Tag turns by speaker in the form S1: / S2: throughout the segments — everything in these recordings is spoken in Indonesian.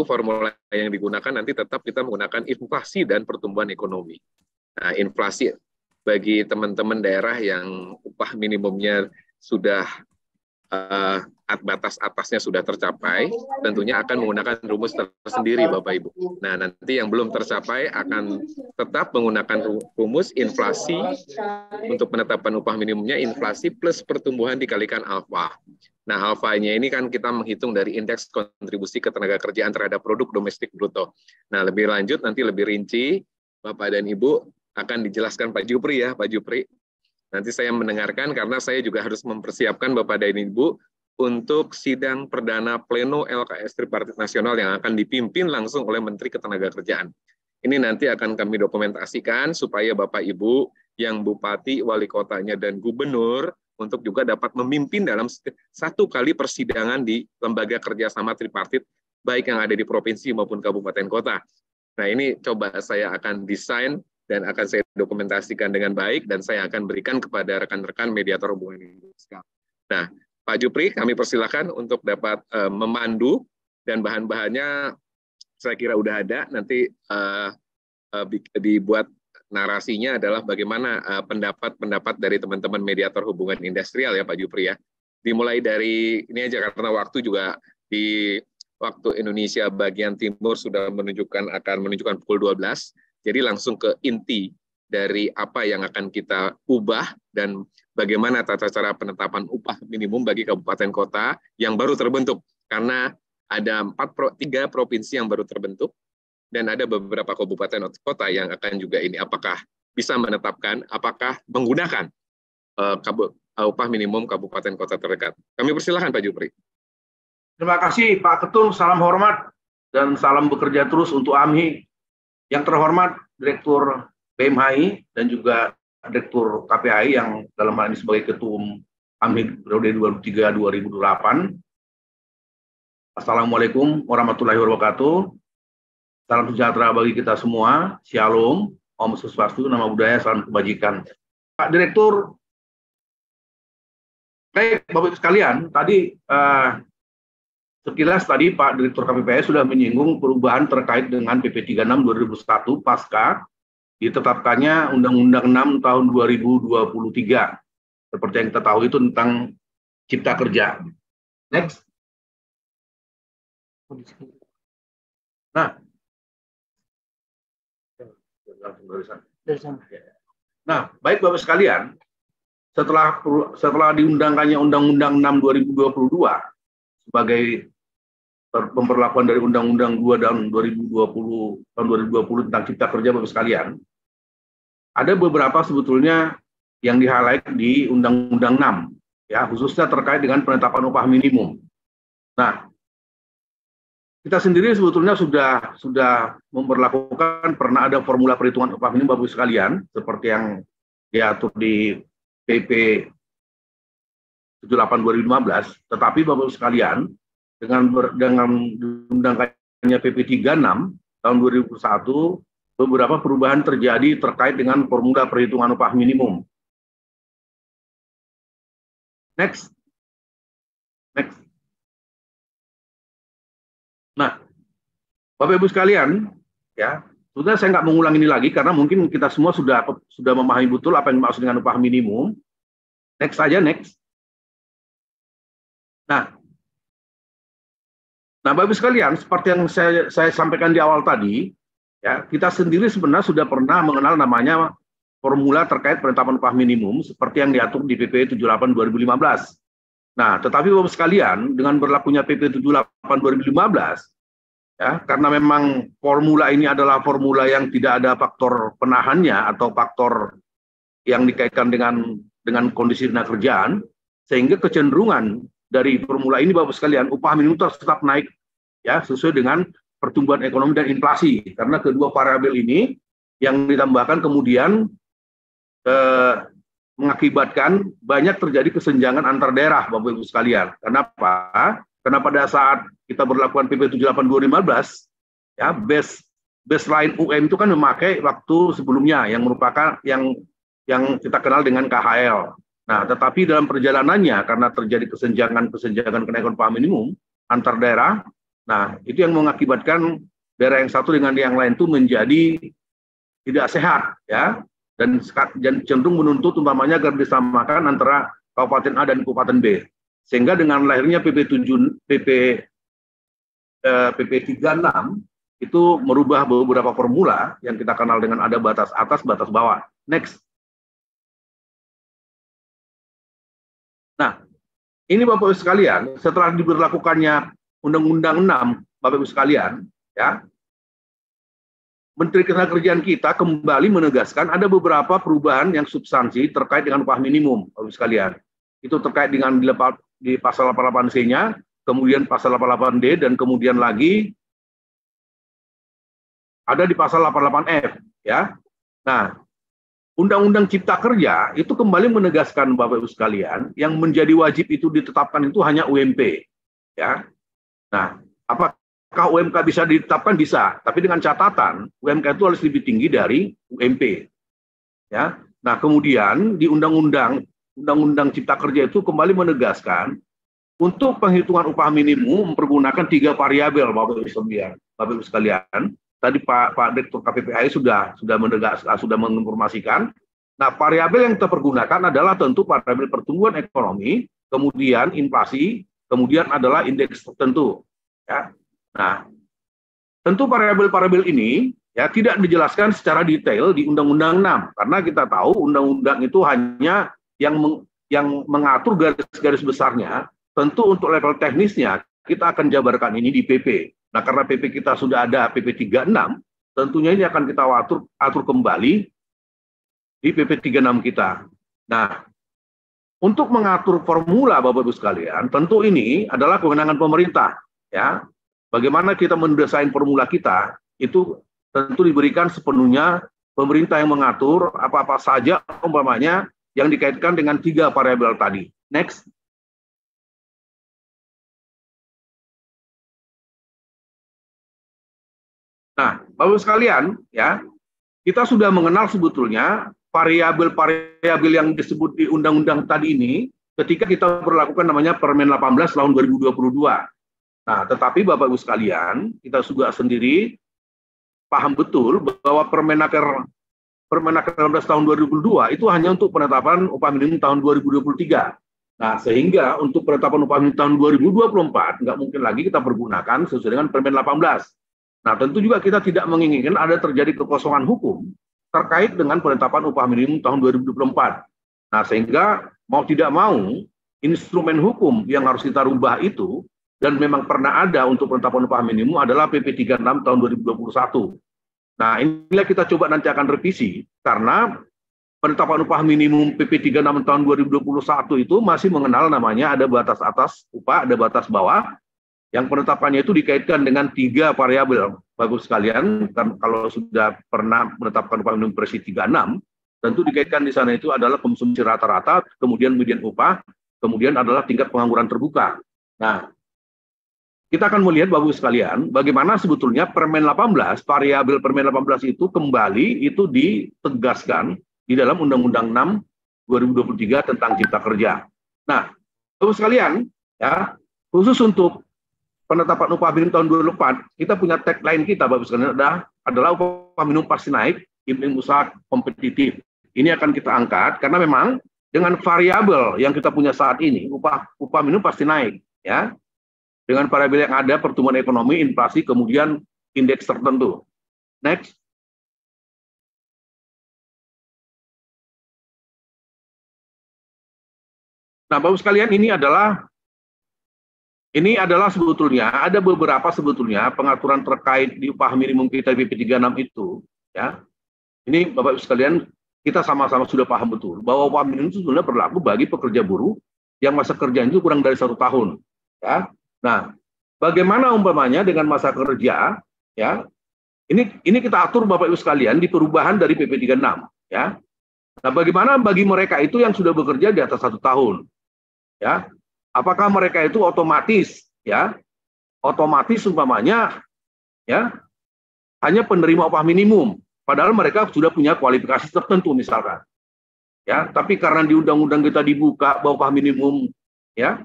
S1: formula yang digunakan nanti tetap kita menggunakan inflasi dan pertumbuhan ekonomi. Nah, inflasi bagi teman-teman daerah yang upah minimumnya sudah batas atasnya sudah tercapai, tentunya akan menggunakan rumus tersendiri, Bapak Ibu. Nah, nanti yang belum tercapai akan tetap menggunakan rumus inflasi untuk penetapan upah minimumnya, inflasi plus pertumbuhan dikalikan alfa. Nah, alfanya ini kan kita menghitung dari indeks kontribusi ketenagakerjaan terhadap produk domestik bruto. Nah, lebih lanjut nanti lebih rinci, Bapak dan Ibu akan dijelaskan Pak Jupri ya, Pak Jupri. Nanti saya mendengarkan karena saya juga harus mempersiapkan Bapak dan Ibu untuk sidang perdana pleno LKS Tripartit Nasional yang akan dipimpin langsung oleh Menteri Ketenagakerjaan. Ini nanti akan kami dokumentasikan supaya Bapak Ibu yang bupati, wali kotanya, dan gubernur untuk juga dapat memimpin dalam satu kali persidangan di lembaga kerjasama tripartit, baik yang ada di provinsi maupun kabupaten kota. Nah, ini coba saya akan desain dan akan saya dokumentasikan dengan baik, dan saya akan berikan kepada rekan-rekan mediator hubungan industrial. Nah, Pak Jupri, kami persilakan untuk dapat memandu, dan bahan-bahannya saya kira udah ada, nanti dibuat narasinya adalah bagaimana pendapat-pendapat dari teman-teman mediator hubungan industrial ya Pak Jupri ya. Dimulai dari ini aja karena waktu juga di waktu Indonesia bagian timur sudah akan menunjukkan pukul 12. Jadi langsung ke inti dari apa yang akan kita ubah dan bagaimana tata cara penetapan upah minimum bagi kabupaten kota yang baru terbentuk. Karena ada 3 provinsi yang baru terbentuk dan ada beberapa kabupaten kota yang akan juga ini apakah bisa menetapkan, apakah menggunakan upah minimum kabupaten kota terdekat. Kami persilahkan Pak Jupri.
S2: Terima kasih Pak Ketum, salam hormat dan salam bekerja terus untuk AMHI. Yang terhormat Direktur BMHI dan juga Direktur KPHI yang dalam hal ini sebagai Ketum AMHI periode 2003-2008. Assalamualaikum warahmatullahi wabarakatuh. Salam sejahtera bagi kita semua. Shalom, Om Swastiastu, Namo Buddhaya, salam kebajikan. Pak Direktur, baik Bapak Ibu sekalian, tadi sekilas tadi Pak Direktur KPPS sudah menyinggung perubahan terkait dengan PP 36 2001 pasca ditetapkannya Undang-Undang 6 tahun 2023. Seperti yang kita tahu itu tentang Cipta Kerja. Next. Nah, baik Bapak sekalian, setelah diundangkannya Undang-Undang 6 2022 sebagai pemberlakuan dari Undang-Undang 2 tahun 2020 tentang Cipta Kerja Bapak sekalian, ada beberapa sebetulnya yang di-highlight di Undang-Undang 6, ya, khususnya terkait dengan penetapan upah minimum. Nah, kita sendiri sebetulnya sudah memperlakukan, pernah ada formula perhitungan upah minimum Bapak sekalian, seperti yang diatur di PP 78 2015, tetapi Bapak sekalian, dengan diundangkannya PP 36 tahun 2001, beberapa perubahan terjadi terkait dengan formula perhitungan upah minimum. Next. Nah, Bapak Ibu sekalian, ya, sudah saya nggak mengulang ini lagi karena mungkin kita semua sudah memahami betul apa yang dimaksud dengan upah minimum. Next saja, next. Nah, Bapak Ibu sekalian, seperti yang saya sampaikan di awal tadi, ya, kita sendiri sebenarnya sudah pernah mengenal namanya formula terkait penetapan upah minimum seperti yang diatur di PP 78 2015. Nah, tetapi Bapak sekalian, dengan berlakunya PP 78 2015, ya, karena memang formula ini adalah formula yang tidak ada faktor penahannya atau faktor yang dikaitkan dengan kondisi tenaga kerjaan, sehingga kecenderungan dari formula ini Bapak sekalian, upah minimum tetap naik, ya, sesuai dengan pertumbuhan ekonomi dan inflasi. Karena kedua variabel ini yang ditambahkan kemudian mengakibatkan banyak terjadi kesenjangan antar daerah Bapak Ibu sekalian. Kenapa? Karena pada saat kita berlakukan PP 78 2015, ya, baseline UM itu kan memakai waktu sebelumnya yang merupakan yang kita kenal dengan KHL. Nah, tetapi dalam perjalanannya karena terjadi kesenjangan kenaikan upah minimum antar daerah, Nah, itu yang mengakibatkan daerah yang satu dengan yang lain itu menjadi tidak sehat, ya, dan cenderung menuntut umpamanya agar disamakan antara Kabupaten A dan Kabupaten B. Sehingga dengan lahirnya PP 36 itu merubah beberapa formula yang kita kenal dengan ada batas atas, batas bawah. Next. Nah, ini Bapak Ibu sekalian, setelah diberlakukannya Undang-Undang 6, Bapak Ibu sekalian, ya, Menteri Ketenagakerjaan kita kembali menegaskan ada beberapa perubahan yang substansi terkait dengan upah minimum, Bapak Ibu sekalian. Itu terkait dengan di pasal 88C-nya, kemudian pasal 88D, dan kemudian lagi ada di pasal 88F, ya. Nah, Undang-Undang Cipta Kerja itu kembali menegaskan Bapak Ibu sekalian, yang menjadi wajib itu ditetapkan itu hanya UMP, ya. Nah, apakah UMK bisa ditetapkan? Bisa, tapi dengan catatan UMK itu harus lebih tinggi dari UMP, ya. Nah, kemudian di Undang-Undang Cipta Kerja itu kembali menegaskan untuk penghitungan upah minimum mempergunakan 3 variabel, Bapak Ibu sekalian. Tadi Pak Direktur KPPAI sudah menginformasikan. Nah, variabel yang kita pergunakan adalah tentu variabel pertumbuhan ekonomi, kemudian inflasi, kemudian adalah indeks tertentu. Ya. Nah, tentu variabel-variabel ini ya tidak dijelaskan secara detail di Undang-Undang 6, karena kita tahu undang-undang itu hanya yang mengatur garis-garis besarnya. Tentu untuk level teknisnya kita akan jabarkan ini di PP. Nah, karena PP kita sudah ada PP 36, tentunya ini akan kita atur kembali di PP 36 kita. Nah, untuk mengatur formula Bapak Ibu sekalian, tentu ini adalah kewenangan pemerintah, ya. Bagaimana kita mendesain formula kita itu tentu diberikan sepenuhnya pemerintah yang mengatur apa-apa saja umpamanya yang dikaitkan dengan 3 variabel tadi. Next. Nah, Bapak-Ibu sekalian, ya, kita sudah mengenal sebetulnya variabel-variabel yang disebut di undang-undang tadi ini ketika kita berlakukan namanya Permen 18 tahun 2022. Nah, tetapi Bapak-Ibu sekalian, kita juga sendiri paham betul bahwa Permenaker 16 tahun 2022 itu hanya untuk penetapan upah minimum tahun 2023. Nah, sehingga untuk penetapan upah minimum tahun 2024 nggak mungkin lagi kita pergunakan sesuai dengan Permen 18. Nah, tentu juga kita tidak menginginkan ada terjadi kekosongan hukum terkait dengan penetapan upah minimum tahun 2024. Nah, sehingga mau tidak mau, instrumen hukum yang harus kita rubah itu, dan memang pernah ada untuk penetapan upah minimum adalah PP 36 tahun 2021. Nah, inilah kita coba nanti akan revisi, karena penetapan upah minimum PP 36 tahun 2021 itu masih mengenal namanya ada batas atas upah, ada batas bawah, yang penetapannya itu dikaitkan dengan 3 variabel. Bagus sekalian, kan kalau sudah pernah menetapkan upah minimum versi 36, tentu dikaitkan di sana itu adalah konsumsi rata-rata, kemudian median upah, kemudian adalah tingkat pengangguran terbuka. Nah, kita akan melihat Bapak sekalian, bagaimana sebetulnya Permen 18, variabel Permen 18 itu kembali itu ditegaskan di dalam Undang-Undang 6 2023 tentang Cipta Kerja. Nah, Bapak sekalian, ya, khusus untuk penetapan upah minimum tahun 2024, kita punya tagline kita, Bapak sekalian, adalah upah minimum pasti naik, iklim usaha kompetitif. Ini akan kita angkat karena memang dengan variabel yang kita punya saat ini, upah minimum pasti naik, ya. Dengan variabel yang ada, pertumbuhan ekonomi, inflasi, kemudian indeks tertentu. Next. Nah, Bapak sekalian, ini adalah sebetulnya ada beberapa sebetulnya pengaturan terkait di upah minimum kita di PP 36 itu, ya. Ini Bapak Ibu sekalian, kita sama-sama sudah paham betul bahwa upah minimum itu sebenarnya berlaku bagi pekerja buruh yang masa kerjanya itu kurang dari 1 tahun, ya. Nah, bagaimana umpamanya dengan masa kerja, ya. Ini kita atur Bapak Ibu sekalian di perubahan dari PP 36, ya. Nah, bagaimana bagi mereka itu yang sudah bekerja di atas 1 tahun, ya. Apakah mereka itu otomatis, ya, umpamanya, ya, hanya penerima upah minimum, padahal mereka sudah punya kualifikasi tertentu misalkan, ya. Tapi karena di undang-undang kita dibuka bahwa upah minimum, ya,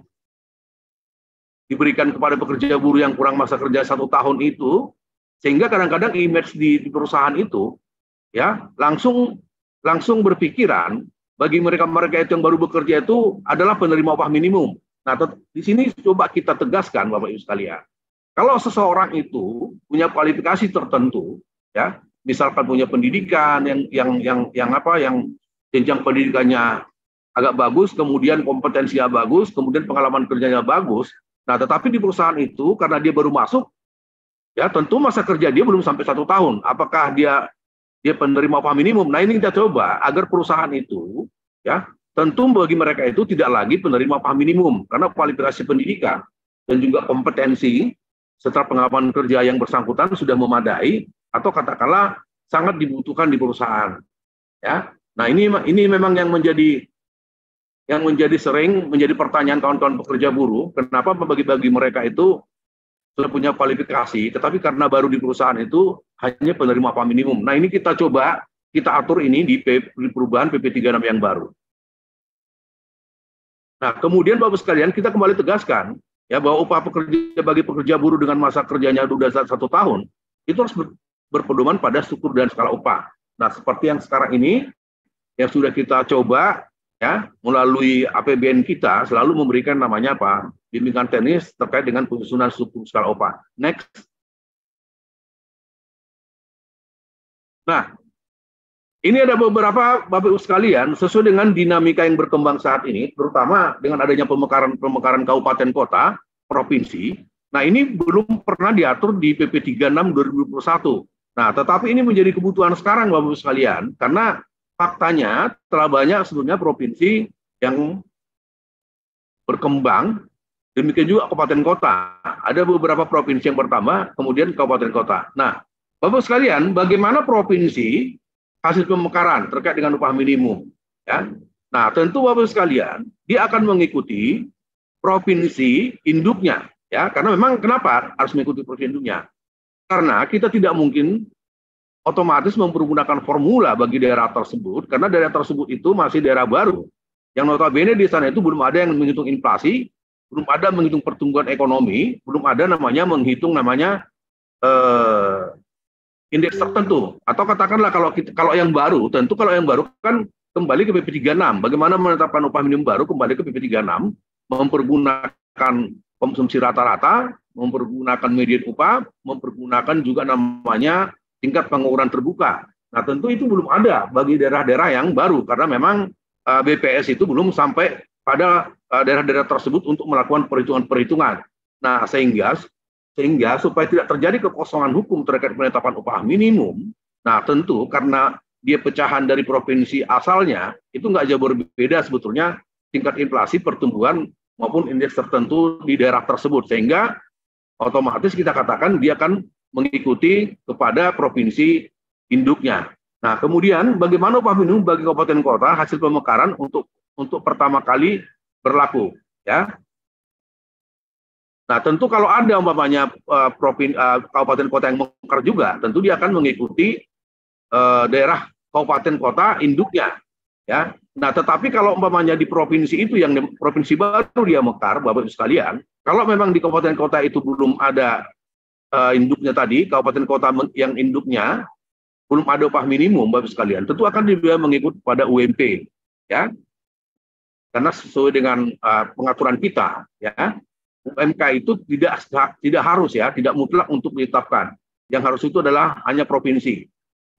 S2: diberikan kepada pekerja buruh yang kurang masa kerja 1 tahun itu, sehingga kadang-kadang image di perusahaan itu ya langsung berpikiran bagi mereka-mereka itu yang baru bekerja itu adalah penerima upah minimum. Nah, di sini coba kita tegaskan Bapak Ibu sekalian. Kalau seseorang itu punya kualifikasi tertentu, ya, misalkan punya pendidikan yang jenjang pendidikannya agak bagus, kemudian kompetensinya bagus, kemudian pengalaman kerjanya bagus. Nah, tetapi di perusahaan itu karena dia baru masuk, ya tentu masa kerja dia belum sampai 1 tahun. Apakah dia penerima upah minimum? Nah, ini kita coba agar perusahaan itu, ya tentu bagi mereka itu tidak lagi penerima upah minimum karena kualifikasi pendidikan dan juga kompetensi serta pengalaman kerja yang bersangkutan sudah memadai atau katakanlah sangat dibutuhkan di perusahaan. Ya, nah ini memang yang menjadi sering menjadi pertanyaan kawan-kawan pekerja buruh, kenapa bagi mereka itu sudah punya kualifikasi, tetapi karena baru di perusahaan itu hanya penerima upah minimum. Nah, ini kita coba kita atur ini di perubahan PP 36 yang baru. Nah, kemudian Bapak sekalian kita kembali tegaskan ya bahwa upah pekerja bagi pekerja buruh dengan masa kerjanya sudah 1 tahun itu harus berpedoman pada struktur dan skala upah. Nah, seperti yang sekarang ini yang sudah kita coba ya melalui APBN kita selalu memberikan namanya apa? Bimbingan teknis terkait dengan penyusunan struktur skala upah. Next. Nah, ini ada beberapa Bapak Ibu sekalian sesuai dengan dinamika yang berkembang saat ini, terutama dengan adanya pemekaran kabupaten kota, provinsi. Nah, ini belum pernah diatur di PP 36 2021. Nah, tetapi ini menjadi kebutuhan sekarang Bapak Ibu sekalian karena faktanya telah banyak sebetulnya provinsi yang berkembang, demikian juga kabupaten kota. Ada beberapa provinsi yang pertama, kemudian kabupaten kota. Nah, Bapak sekalian, bagaimana provinsi hasil pemekaran terkait dengan upah minimum? Ya, nah tentu Bapak sekalian, dia akan mengikuti provinsi induknya, ya, karena memang kenapa harus mengikuti provinsi induknya? Karena kita tidak mungkin otomatis mempergunakan formula bagi daerah tersebut, karena daerah tersebut itu masih daerah baru. Yang notabene di sana itu belum ada yang menghitung inflasi, belum ada menghitung pertumbuhan ekonomi, belum ada menghitung indeks tertentu. Atau katakanlah kalau yang baru, tentu kalau yang baru kan kembali ke PP 36. Bagaimana menetapkan upah minimum baru kembali ke PP 36, mempergunakan konsumsi rata-rata, mempergunakan median upah, mempergunakan juga namanya tingkat pengukuran terbuka. Nah, tentu itu belum ada bagi daerah-daerah yang baru karena memang BPS itu belum sampai pada daerah-daerah tersebut untuk melakukan perhitungan-perhitungan. Nah, sehingga supaya tidak terjadi kekosongan hukum terkait penetapan upah minimum, nah tentu karena dia pecahan dari provinsi asalnya, itu nggak jauh berbeda sebetulnya tingkat inflasi, pertumbuhan, maupun indeks tertentu di daerah tersebut. Sehingga otomatis kita katakan dia akan mengikuti kepada provinsi induknya. Nah, kemudian bagaimana upah minimum bagi kabupaten kota hasil pemekaran untuk pertama kali berlaku, ya. Nah, tentu kalau ada umpamanya kabupaten kota yang mekar juga, tentu dia akan mengikuti daerah kabupaten kota induknya, ya. Nah, tetapi kalau umpamanya di provinsi itu yang provinsi baru dia mekar, Bapak Ibu sekalian, kalau memang di kabupaten kota itu belum ada induknya tadi, kabupaten kota yang induknya belum ada upah minimum, Bapak Ibu sekalian, tentu akan dia mengikut pada UMP, ya. Karena sesuai dengan pengaturan kita, ya. UMK itu tidak harus, ya, tidak mutlak untuk ditetapkan. Yang harus itu adalah hanya provinsi.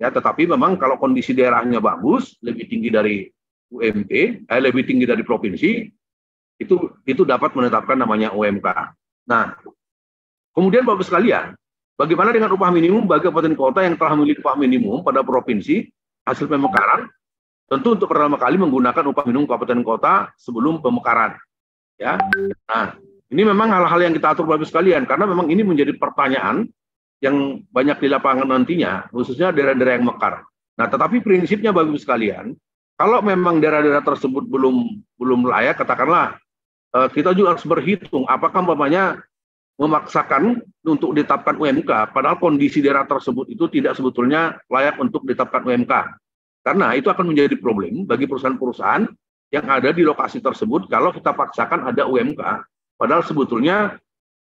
S2: Ya, tetapi memang kalau kondisi daerahnya bagus, lebih tinggi dari UMP, lebih tinggi dari provinsi, itu dapat menetapkan namanya UMK. Nah, kemudian Bapak sekalian, bagaimana dengan upah minimum bagi kabupaten kota yang telah memiliki upah minimum pada provinsi hasil pemekaran? Tentu untuk pertama kali menggunakan upah minimum kabupaten kota sebelum pemekaran. Ya, nah ini memang hal-hal yang kita atur Bapak sekalian karena memang ini menjadi pertanyaan yang banyak di lapangan nantinya, khususnya daerah-daerah yang mekar. Nah, tetapi prinsipnya Bapak sekalian, kalau memang daerah-daerah tersebut belum layak, katakanlah kita juga harus berhitung apakah umpamanya memaksakan untuk ditetapkan UMK, padahal kondisi daerah tersebut itu tidak sebetulnya layak untuk ditetapkan UMK. Karena itu akan menjadi problem bagi perusahaan-perusahaan yang ada di lokasi tersebut kalau kita paksakan ada UMK, padahal sebetulnya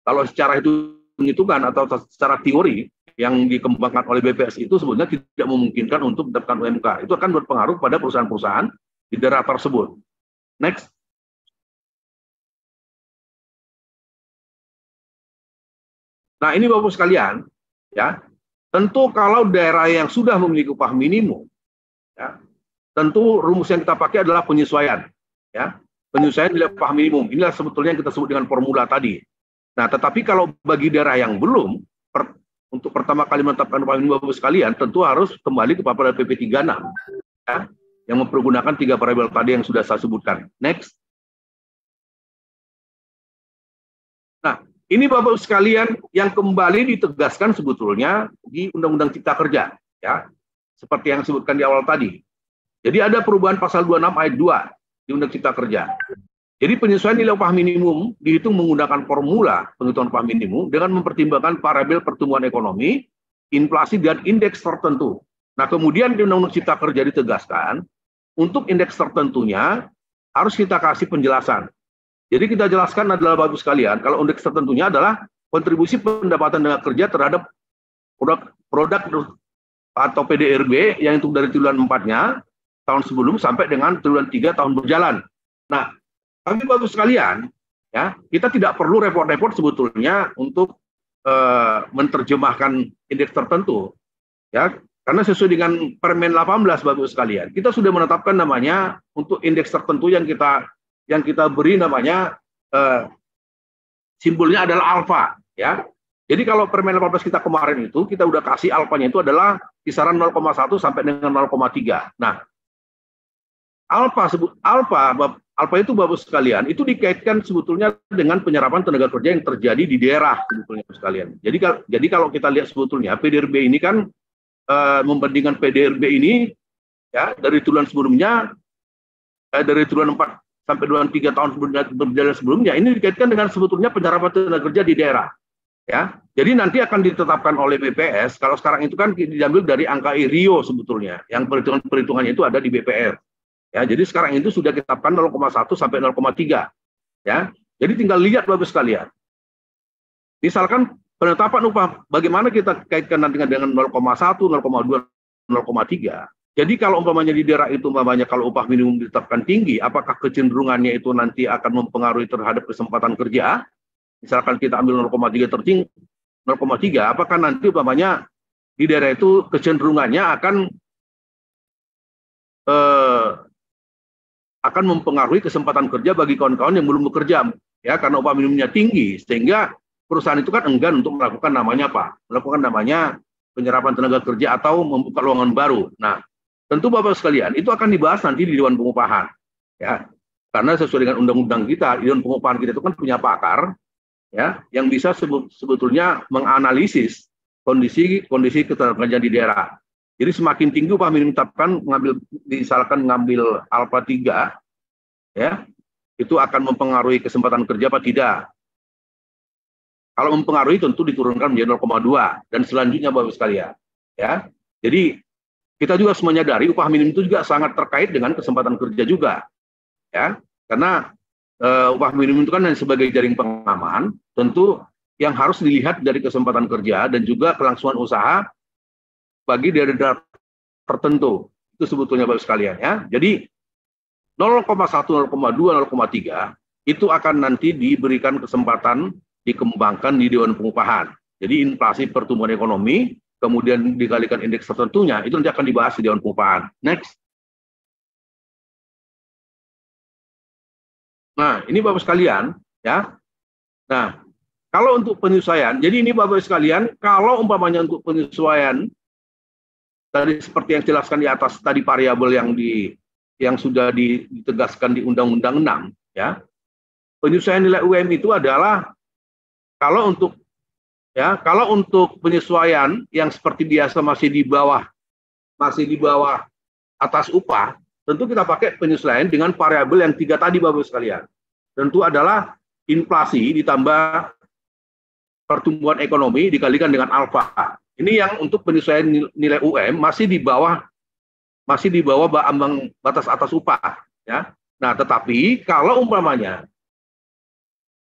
S2: Kalau secara hitung-hitungan atau secara teori yang dikembangkan oleh BPS itu sebenarnya tidak memungkinkan untuk mendapatkan UMK. Itu akan berpengaruh pada perusahaan-perusahaan di daerah tersebut. Next. Nah, ini Bapak sekalian, ya. Tentu kalau daerah yang sudah memiliki upah minimum, ya, tentu rumus yang kita pakai adalah penyesuaian, ya. Penyesuaian nilai upah minimum. Inilah sebetulnya yang kita sebut dengan formula tadi. Nah, tetapi kalau bagi daerah yang belum, untuk pertama kali menetapkan upah minimum Bapak sekalian, tentu harus kembali kepada PP 36, ya, yang mempergunakan 3 variabel tadi yang sudah saya sebutkan. Next. Nah, ini Bapak sekalian yang kembali ditegaskan sebetulnya di Undang-Undang Cipta Kerja, ya, seperti yang disebutkan di awal tadi. Jadi ada perubahan pasal 26 ayat 2 di Undang Cipta Kerja. Jadi penyesuaian nilai upah minimum dihitung menggunakan formula penghitungan upah minimum dengan mempertimbangkan variabel pertumbuhan ekonomi, inflasi, dan indeks tertentu. Nah, kemudian di Undang-Undang Cipta Kerja ditegaskan, untuk indeks tertentunya harus kita kasih penjelasan. Jadi kita jelaskan adalah Bapak sekalian, kalau indeks tertentunya adalah kontribusi pendapatan tenaga kerja terhadap produk atau PDRB yang itu dari triwulan 4-nya tahun sebelum sampai dengan triwulan 3 tahun berjalan. Nah, tapi Bapak sekalian, ya, kita tidak perlu repot-repot sebetulnya untuk menerjemahkan indeks tertentu, ya, karena sesuai dengan Permen 18 Bapak sekalian, kita sudah menetapkan namanya untuk indeks tertentu yang kita beri namanya simbolnya adalah alfa, ya. Jadi kalau Permen 18 kita kemarin itu kita udah kasih alfanya itu adalah kisaran 0,1 sampai dengan 0,3. Nah, alfa itu Bapak sekalian, itu dikaitkan sebetulnya dengan penyerapan tenaga kerja yang terjadi di daerah sebetulnya sekalian. Jadi kalau kita lihat sebetulnya PDRB ini kan membandingkan PDRB ini, ya, dari triwulan sebelumnya, dari triwulan 4 sampai triwulan 3 tahun berjalan sebelumnya, ini dikaitkan dengan sebetulnya penyerapan tenaga kerja di daerah, ya. Jadi nanti akan ditetapkan oleh BPS. Kalau sekarang itu kan diambil dari angka IRIO sebetulnya, yang perhitungannya itu ada di BPR. Ya, jadi sekarang itu sudah ditetapkan 0,1 sampai 0,3. Ya. Jadi tinggal lihat Bapak sekalian. Misalkan penetapan upah, bagaimana kita kaitkan nanti dengan 0,1, 0,2, 0,3. Jadi kalau umpamanya di daerah itu umpamanya kalau upah minimum ditetapkan tinggi, apakah kecenderungannya itu nanti akan mempengaruhi terhadap kesempatan kerja? Misalkan kita ambil 0,3 tertinggi, 0,3, apakah nanti umpamanya di daerah itu kecenderungannya akan mempengaruhi kesempatan kerja bagi kawan-kawan yang belum bekerja, ya, karena upah minimumnya tinggi, sehingga perusahaan itu kan enggan untuk melakukan namanya apa? Melakukan namanya penyerapan tenaga kerja atau membuka lowongan baru. Nah, tentu Bapak sekalian itu akan dibahas nanti di Dewan Pengupahan, ya, karena sesuai dengan undang-undang kita, Dewan Pengupahan kita itu kan punya pakar, ya, yang bisa sebetulnya menganalisis kondisi ketenagakerjaan di daerah. Jadi semakin tinggi upah minimum ditetapkan, misalkan ngambil alfa 3, ya, itu akan mempengaruhi kesempatan kerja apa tidak? Kalau mempengaruhi tentu diturunkan menjadi 0,2 dan selanjutnya Bapak sekalian, ya. Jadi kita juga harus menyadari upah minimum itu juga sangat terkait dengan kesempatan kerja juga, ya. Karena upah minimum itu kan sebagai jaring pengaman, tentu yang harus dilihat dari kesempatan kerja dan juga kelangsungan usaha bagi daerah tertentu. Itu sebetulnya Bapak sekalian, ya. Jadi 0,1, 0,2, 0,3 itu akan nanti diberikan kesempatan dikembangkan di Dewan Pengupahan. Jadi inflasi pertumbuhan ekonomi, kemudian dikalikan indeks tertentunya, itu nanti akan dibahas di Dewan Pengupahan. Next. Nah, ini Bapak sekalian, ya. Nah, kalau untuk penyesuaian, jadi ini Bapak sekalian, kalau umpamanya untuk penyesuaian tadi seperti yang dijelaskan di atas tadi variabel yang sudah ditegaskan di Undang-Undang 6, ya. Penyesuaian nilai UM itu adalah kalau untuk penyesuaian yang seperti biasa masih di bawah atas upah, tentu kita pakai penyesuaian dengan variabel yang 3 tadi Bapak sekalian. Tentu adalah inflasi ditambah pertumbuhan ekonomi dikalikan dengan alfa. Ini yang untuk penyesuaian nilai UM masih di bawah ambang batas atas upah, ya. Nah, tetapi kalau umpamanya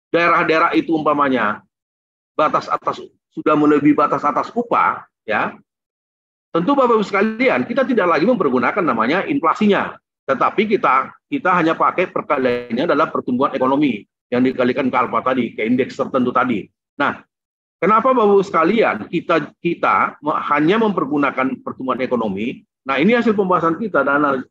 S2: daerah-daerah itu umpamanya batas atas, sudah melebihi batas atas upah, ya, tentu Bapak Ibu sekalian, kita tidak lagi mempergunakan namanya inflasinya, tetapi kita hanya pakai perkaliannya adalah pertumbuhan ekonomi yang dikalikan ke alfa tadi, ke indeks tertentu tadi. Nah, kenapa Bapak Ibu sekalian kita hanya mempergunakan pertumbuhan ekonomi? Nah, ini hasil pembahasan kita dan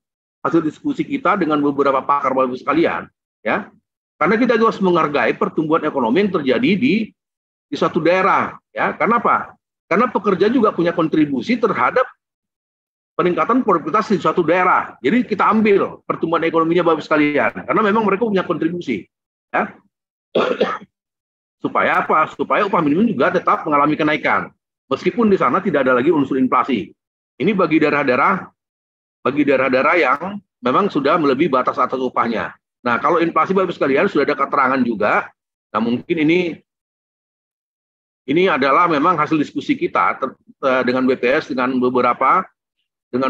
S2: hasil diskusi kita dengan beberapa pakar Bapak Ibu sekalian, ya. Karena kita juga harus menghargai pertumbuhan ekonomi yang terjadi di suatu daerah, ya. Kenapa? Karena pekerja juga punya kontribusi terhadap peningkatan produktivitas di suatu daerah. Jadi kita ambil pertumbuhan ekonominya Bapak Ibu sekalian, karena memang mereka punya kontribusi, ya. Supaya apa? Supaya upah minimum juga tetap mengalami kenaikan, meskipun di sana tidak ada lagi unsur inflasi. Ini bagi daerah-daerah yang memang sudah melebihi batas atas upahnya. Nah, kalau inflasi Bapak Ibu sekalian sudah ada keterangan juga. Nah, mungkin ini adalah memang hasil diskusi kita dengan BPS dengan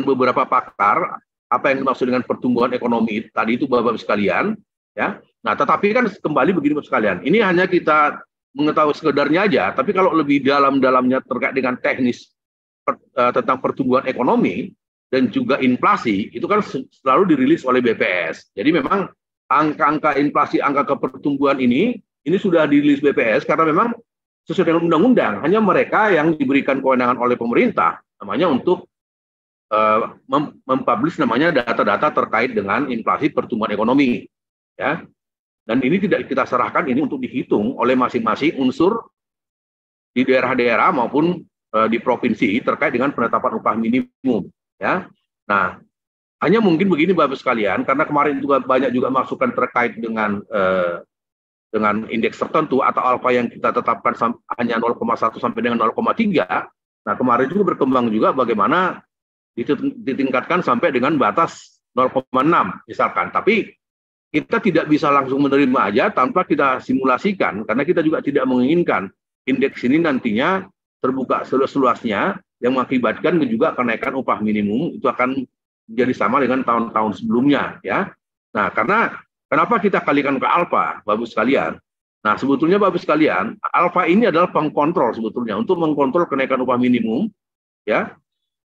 S2: beberapa pakar apa yang dimaksud dengan pertumbuhan ekonomi tadi itu Bapak Ibu sekalian, ya. Nah, tetapi kan kembali begini Bapak sekalian. Ini hanya kita mengetahui sekedarnya aja, tapi kalau lebih dalamnya terkait dengan teknis tentang pertumbuhan ekonomi dan juga inflasi itu kan selalu dirilis oleh BPS. Jadi memang angka-angka inflasi, angka pertumbuhan ini sudah dirilis BPS karena memang sesuai dengan undang-undang. Hanya mereka yang diberikan kewenangan oleh pemerintah namanya untuk mempublish namanya data-data terkait dengan inflasi pertumbuhan ekonomi, ya. Dan ini tidak kita serahkan ini untuk dihitung oleh masing-masing unsur di daerah-daerah maupun di provinsi terkait dengan penetapan upah minimum, ya. Nah, hanya mungkin begini Bapak sekalian, karena kemarin juga banyak juga masukan terkait dengan indeks tertentu atau alfa yang kita tetapkan hanya 0,1 sampai dengan 0,3. Nah, kemarin juga berkembang juga bagaimana ditingkatkan sampai dengan batas 0,6 misalkan. Tapi kita tidak bisa langsung menerima aja tanpa kita simulasikan, karena kita juga tidak menginginkan indeks ini nantinya terbuka seluas-luasnya yang mengakibatkan juga kenaikan upah minimum itu akan menjadi sama dengan tahun-tahun sebelumnya, ya. Nah, karena kenapa kita kalikan ke alfa, Bapak sekalian? Nah, sebetulnya Bapak sekalian, alfa ini adalah pengkontrol sebetulnya untuk mengkontrol kenaikan upah minimum, ya,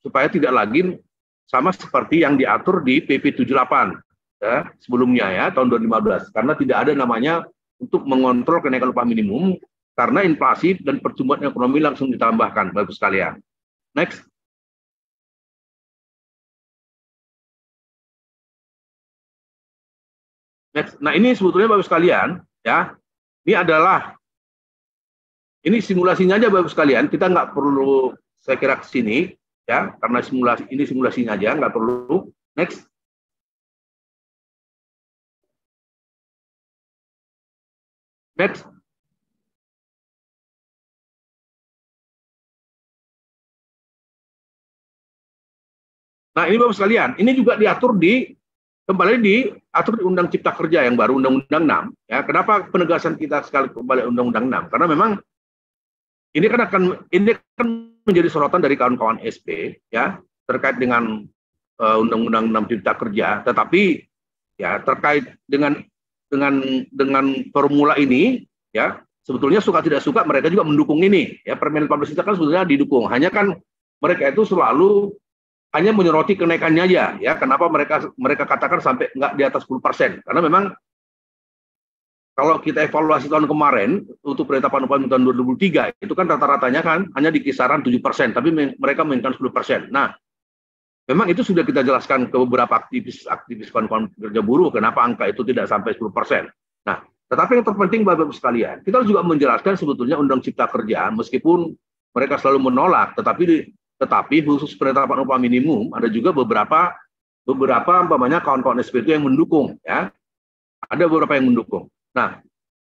S2: supaya tidak lagi sama seperti yang diatur di PP 78 ya, sebelumnya ya tahun 2015, karena tidak ada namanya untuk mengontrol kenaikan upah minimum karena inflasi dan pertumbuhan ekonomi langsung ditambahkan Bapak sekalian. Next. Nah, ini sebetulnya Bapak sekalian, ya, ini simulasinya aja Bapak sekalian, kita nggak perlu saya kira ke sini, ya, karena ini simulasinya aja, nggak perlu. Next. Next. Nah, ini Bapak sekalian, ini juga diatur kembali diatur di Undang Cipta Kerja yang baru, Undang-Undang 6. Ya, kenapa penegasan kita sekali kembali Undang-Undang 6? Karena memang ini kan menjadi sorotan dari kawan-kawan SP, ya, terkait dengan Undang-Undang 6 Cipta Kerja. Tetapi ya terkait dengan formula ini, ya, sebetulnya suka tidak suka mereka juga mendukung ini. Ya, Permen 14 itu kan sebetulnya didukung. Hanya kan mereka itu selalu hanya menyoroti kenaikannya aja, ya. Kenapa mereka katakan sampai nggak di atas 10%? Karena memang kalau kita evaluasi tahun kemarin untuk penetapan upah minimum tahun 2023 itu kan rata-ratanya kan hanya di kisaran 7%, tapi mereka menginginkan 10%. Nah, memang itu sudah kita jelaskan ke beberapa aktivis kawan-kawan kerja buruh kenapa angka itu tidak sampai 10%. Nah, tetapi yang terpenting Bapak-Ibu sekalian, kita juga menjelaskan sebetulnya Undang Cipta Kerja meskipun mereka selalu menolak, tetapi khusus penetapan upah minimum ada juga beberapa umpamanya kawan-kawan SPT yang mendukung, ya. Ada beberapa yang mendukung. Nah,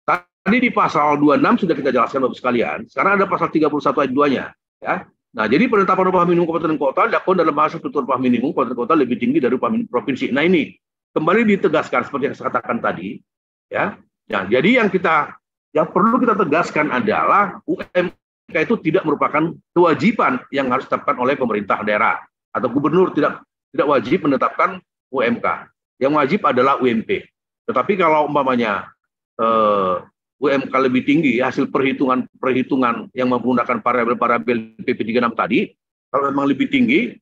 S2: tadi di pasal 26 sudah kita jelaskan Bapak sekalian. Sekarang ada pasal 31 ayat 2-nya, ya. Nah, jadi penetapan upah minimum kabupaten kota dilakukan dalam bahasa struktur upah minimum kabupaten kota lebih tinggi dari upah minimum provinsi. Nah, ini kembali ditegaskan seperti yang saya katakan tadi, ya. Nah, jadi yang perlu kita tegaskan adalah UMK itu tidak merupakan kewajiban yang harus ditetapkan oleh pemerintah daerah atau gubernur, tidak wajib menetapkan UMK. Yang wajib adalah UMP. Tetapi kalau umpamanya UMK lebih tinggi, hasil perhitungan yang menggunakan variabel PP36 tadi, kalau memang lebih tinggi,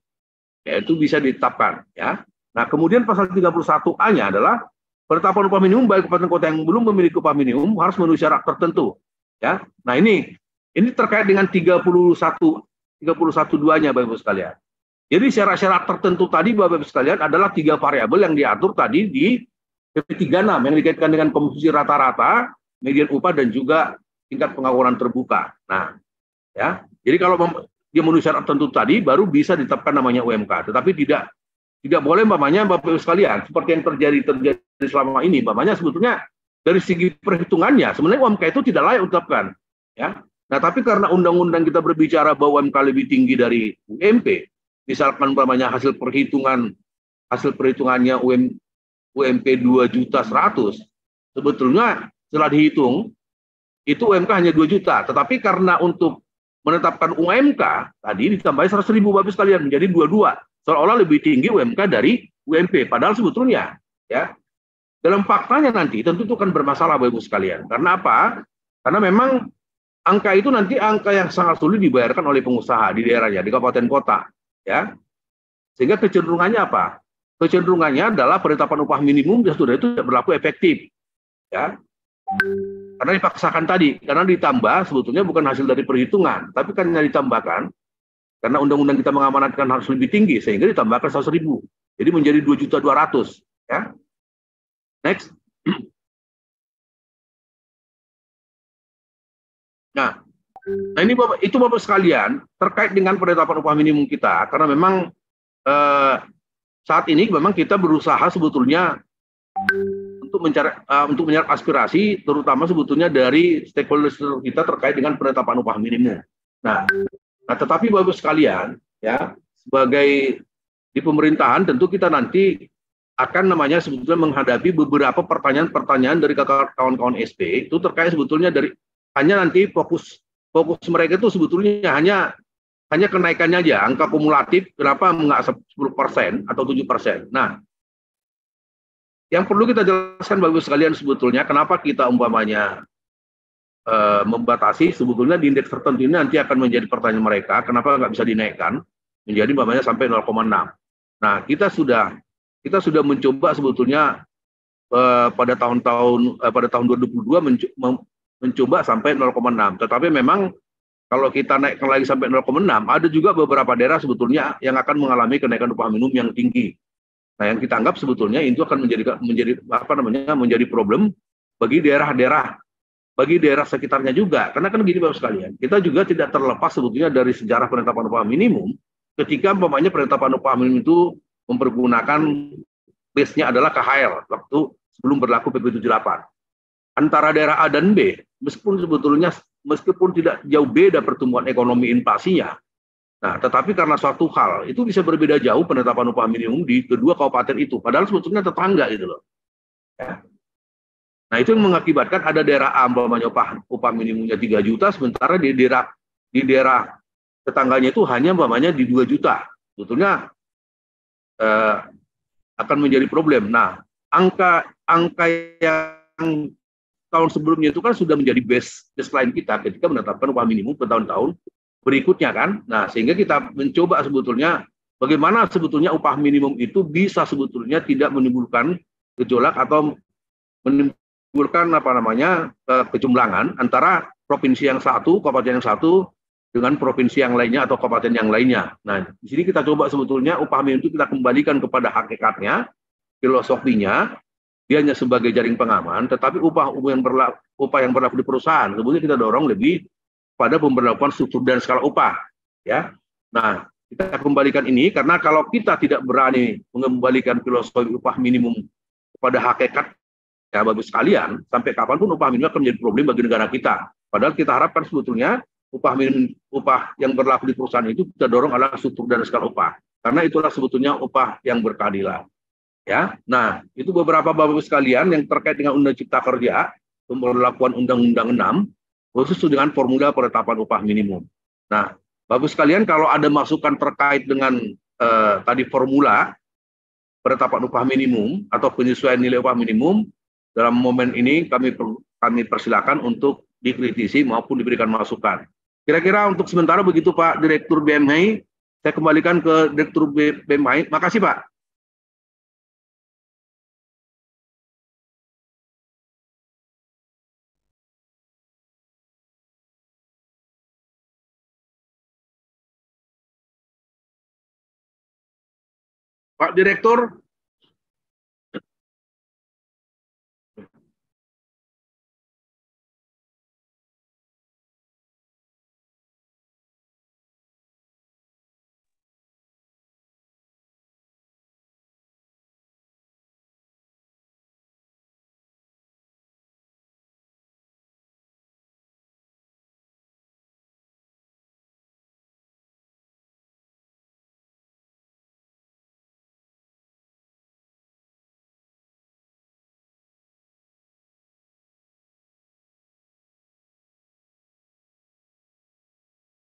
S2: ya itu bisa ditetapkan. Ya. Nah, kemudian pasal 31A-nya adalah penetapan upah minimum bagi kabupaten kota yang belum memiliki upah minimum harus memenuhi syarat tertentu. Ya. Nah, ini terkait dengan 31.2-nya Bapak Ibu sekalian. Jadi syarat-syarat tertentu tadi Bapak Ibu sekalian adalah 3 variabel yang diatur tadi di PP36 yang dikaitkan dengan komposisi rata-rata, median upah dan juga tingkat pengangguran terbuka. Nah, ya. Jadi kalau dia memenuhi syarat tertentu tadi baru bisa ditetapkan namanya UMK. Tetapi tidak boleh umpamanya Bapak Ibu sekalian seperti yang terjadi selama ini. Umpamanya sebetulnya dari segi perhitungannya sebenarnya UMK itu tidak layak ditetapkan, ya. Nah, tapi karena undang-undang kita berbicara bahwa UMK lebih tinggi dari UMP, misalkan umpamanya hasil perhitungannya UMP 2.100.000, sebetulnya setelah dihitung itu UMK hanya 2 juta, tetapi karena untuk menetapkan UMK tadi ditambahi 100.000 Bapak sekalian menjadi 22, seolah-olah lebih tinggi UMK dari UMP, padahal sebetulnya ya dalam faktanya nanti tentu itu akan bermasalah Bapak Ibu sekalian. Karena apa? Karena memang angka itu nanti angka yang sangat sulit dibayarkan oleh pengusaha di daerahnya, di kabupaten kota, ya. Sehingga kecenderungannya apa? Kecenderungannya adalah penetapan upah minimum sudah itu tidak berlaku efektif, ya. Karena dipaksakan tadi, karena ditambah sebetulnya bukan hasil dari perhitungan, tapi karena ditambahkan, karena undang-undang kita mengamanatkan harus lebih tinggi, sehingga ditambahkan 100.000. Jadi menjadi 2.200.000, ya. Next. Nah ini Bapak sekalian terkait dengan penetapan upah minimum kita, karena memang saat ini memang kita berusaha sebetulnya untuk mencari aspirasi, terutama sebetulnya dari stakeholder kita terkait dengan penetapan upah minimum. Nah, tetapi Bapak sekalian, ya sebagai di pemerintahan tentu kita nanti akan sebetulnya menghadapi beberapa pertanyaan-pertanyaan dari kawan-kawan SP itu terkait sebetulnya dari hanya nanti fokus mereka itu sebetulnya hanya kenaikannya aja, angka kumulatif kenapa nggak 10% atau 7%. Nah, yang perlu kita jelaskan Bapak sekalian sebetulnya kenapa kita umpamanya membatasi sebetulnya di indeks tertentu ini nanti akan menjadi pertanyaan mereka, kenapa nggak bisa dinaikkan menjadi umpamanya sampai 0,6. Nah, kita sudah mencoba sebetulnya pada tahun 2022 mencoba sampai 0,6. Tetapi memang kalau kita naikkan lagi sampai 0,6, ada juga beberapa daerah sebetulnya yang akan mengalami kenaikan upah minimum yang tinggi. Nah, yang kita anggap sebetulnya itu akan menjadi problem bagi daerah sekitarnya juga. Karena kan gini Bapak sekalian, kita juga tidak terlepas sebetulnya dari sejarah penetapan upah minimum ketika umpamanya penetapan upah minimum itu mempergunakan base-nya adalah KHR waktu sebelum berlaku PP 78. Antara daerah A dan B, meskipun tidak jauh beda pertumbuhan ekonomi inflasinya, nah tetapi karena suatu hal itu bisa berbeda jauh penetapan upah minimum di kedua kabupaten itu, padahal sebetulnya tetangga gitu loh. Ya. Nah itu yang mengakibatkan ada daerah A umpamanya upah minimumnya 3 juta, sementara di daerah tetangganya itu hanya umpamanya di 2 juta. Sebetulnya akan menjadi problem. Nah, angka yang tahun sebelumnya itu kan sudah menjadi baseline kita ketika menetapkan upah minimum per tahun-tahun berikutnya kan. Nah, sehingga kita mencoba sebetulnya bagaimana sebetulnya upah minimum itu bisa sebetulnya tidak menimbulkan gejolak atau menimbulkan kejumlangan antara provinsi yang satu, kabupaten yang satu dengan provinsi yang lainnya atau kabupaten yang lainnya. Nah, di sini kita coba sebetulnya upah minimum itu kita kembalikan kepada hakikatnya, filosofinya, dia hanya sebagai jaring pengaman, tetapi upah yang berlaku di perusahaan, sebetulnya kita dorong lebih pada pemberlakuan struktur dan skala upah. Ya, nah kita kembalikan ini karena kalau kita tidak berani mengembalikan filosofi upah minimum kepada hakikat, ya Bapak sekalian, sampai kapanpun upah minimum akan menjadi problem bagi negara kita. Padahal kita harapkan sebetulnya upah yang berlaku di perusahaan itu kita dorong adalah struktur dan skala upah, karena itulah sebetulnya upah yang berkeadilan. Ya, nah itu beberapa Bapak sekalian yang terkait dengan Undang Cipta Kerja, pemberlakuan Undang-Undang 6, khusus dengan formula penetapan upah minimum. Nah, Bapak sekalian kalau ada masukan terkait dengan tadi formula penetapan upah minimum atau penyesuaian nilai upah minimum, dalam momen ini kami kami persilakan untuk dikritisi maupun diberikan masukan. Kira-kira untuk sementara begitu Pak Direktur BMHI. Saya kembalikan ke Direktur BMHI. Makasih Pak. Pak Direktur.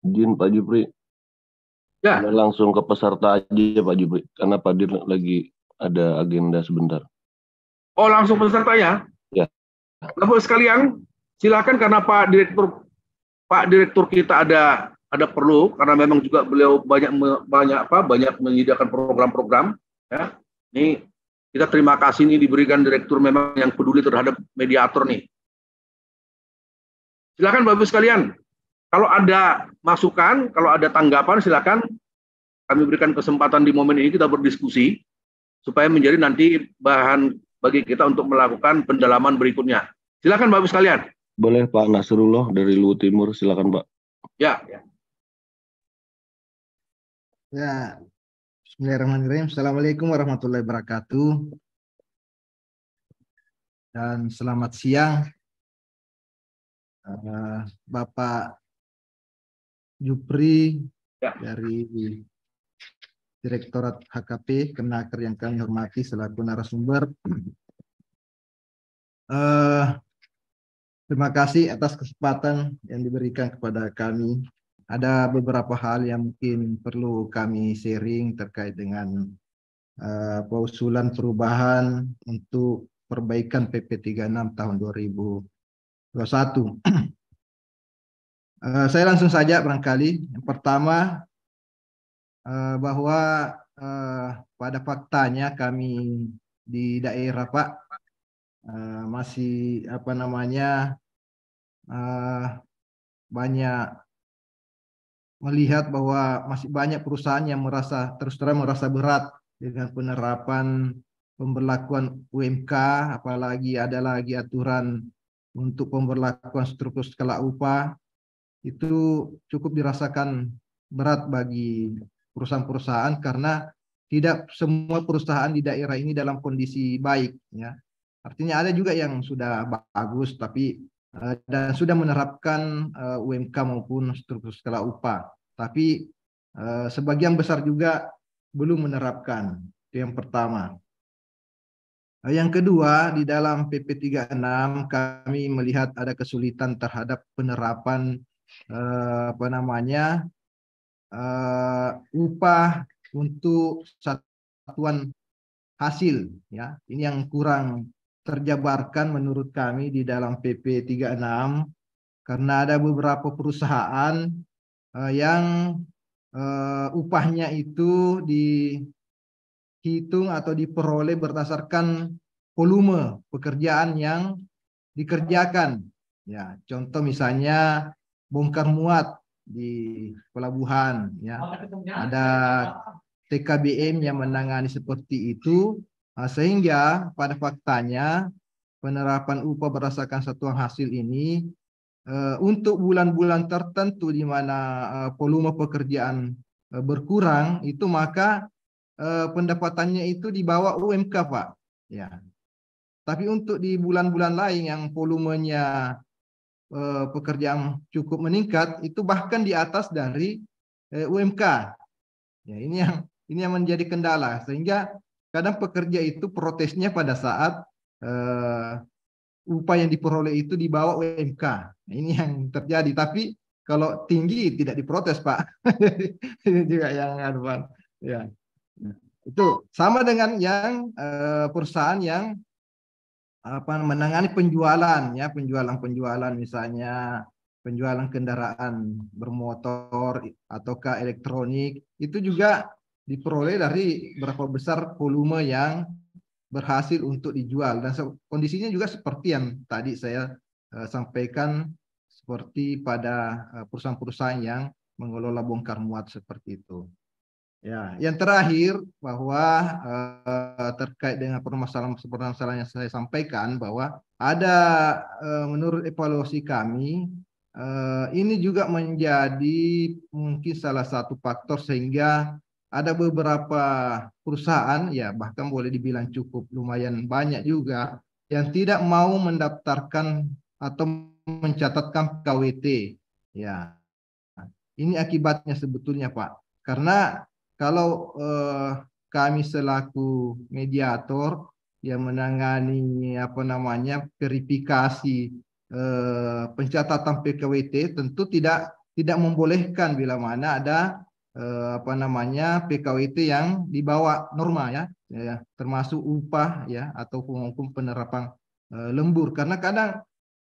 S3: Izin Pak Jupri,
S2: Ya.
S3: langsung ke peserta aja Pak Jupri, karena Pak Dir lagi ada agenda sebentar.
S2: Oh, langsung pesertanya?
S3: Ya.
S2: Bapak sekalian, silakan karena Pak Direktur kita ada perlu, karena memang juga beliau banyak menyediakan program-program. Ya, ini kita terima kasih nih diberikan Direktur memang yang peduli terhadap mediator nih. Silakan Bapak sekalian. Kalau ada masukan, kalau ada tanggapan, silakan kami berikan kesempatan di momen ini kita berdiskusi supaya menjadi nanti bahan bagi kita untuk melakukan pendalaman berikutnya. Silakan Bapak sekalian.
S3: Boleh Pak Nasrullah dari Luwu Timur, silakan Pak.
S2: Ya.
S4: Ya, Bismillahirrahmanirrahim. Assalamualaikum warahmatullahi wabarakatuh. Dan selamat siang, Bapak Jupri dari Direktorat HKP Kemenaker yang kami hormati selaku narasumber. Terima kasih atas kesempatan yang diberikan kepada kami. Ada beberapa hal yang mungkin perlu kami sharing terkait dengan usulan perubahan untuk perbaikan PP 36 tahun 2021. Saya langsung saja barangkali. Yang pertama, bahwa pada faktanya kami di daerah Pak masih banyak melihat bahwa masih banyak perusahaan yang terus terang merasa berat dengan penerapan pemberlakuan UMK, apalagi ada lagi aturan untuk pemberlakuan struktur skala upah. Itu cukup dirasakan berat bagi perusahaan-perusahaan karena tidak semua perusahaan di daerah ini dalam kondisi baik, ya. Artinya ada juga yang sudah bagus tapi dan sudah menerapkan UMK maupun struktur skala upah, tapi sebagian besar juga belum menerapkan. Itu yang pertama. Yang kedua, di dalam PP 36 kami melihat ada kesulitan terhadap penerapan upah untuk satuan hasil, ya. Ini yang kurang terjabarkan menurut kami di dalam PP 36 karena ada beberapa perusahaan yang upahnya itu dihitung atau diperoleh berdasarkan volume pekerjaan yang dikerjakan. Ya, contoh misalnya bongkar muat di pelabuhan, ya. Ada TKBM yang menangani seperti itu, sehingga pada faktanya penerapan upah berdasarkan satuan hasil ini untuk bulan-bulan tertentu di mana volume pekerjaan berkurang, itu maka pendapatannya itu di bawah UMK, Pak. Ya. Tapi untuk di bulan-bulan lain yang volumenya pekerjaan cukup meningkat, itu bahkan di atas dari UMK. Ya, ini yang menjadi kendala, sehingga kadang pekerja itu protesnya pada saat upah yang diperoleh itu di bawah UMK. Nah, ini yang terjadi. Tapi kalau tinggi tidak diprotes, Pak. Ini juga yang Bang. Ya. Itu sama dengan yang perusahaan yang menangani penjualan ya, penjualan misalnya penjualan kendaraan bermotor ataukah elektronik, itu juga diperoleh dari berapa besar volume yang berhasil untuk dijual. Dan kondisinya juga seperti yang tadi saya sampaikan, seperti pada perusahaan-perusahaan yang mengelola bongkar muat seperti itu. Ya, yang terakhir bahwa terkait dengan permasalahan yang saya sampaikan, bahwa ada menurut evaluasi kami ini juga menjadi mungkin salah satu faktor sehingga ada beberapa perusahaan, ya bahkan boleh dibilang cukup lumayan banyak juga, yang tidak mau mendaftarkan atau mencatatkan KWT. Ya, ini akibatnya sebetulnya Pak, karena kalau kami selaku mediator yang menangani verifikasi pencatatan PKWT, tentu tidak membolehkan bila mana ada PKWT yang di bawah norma ya, termasuk upah ya ataupun penerapan lembur, karena kadang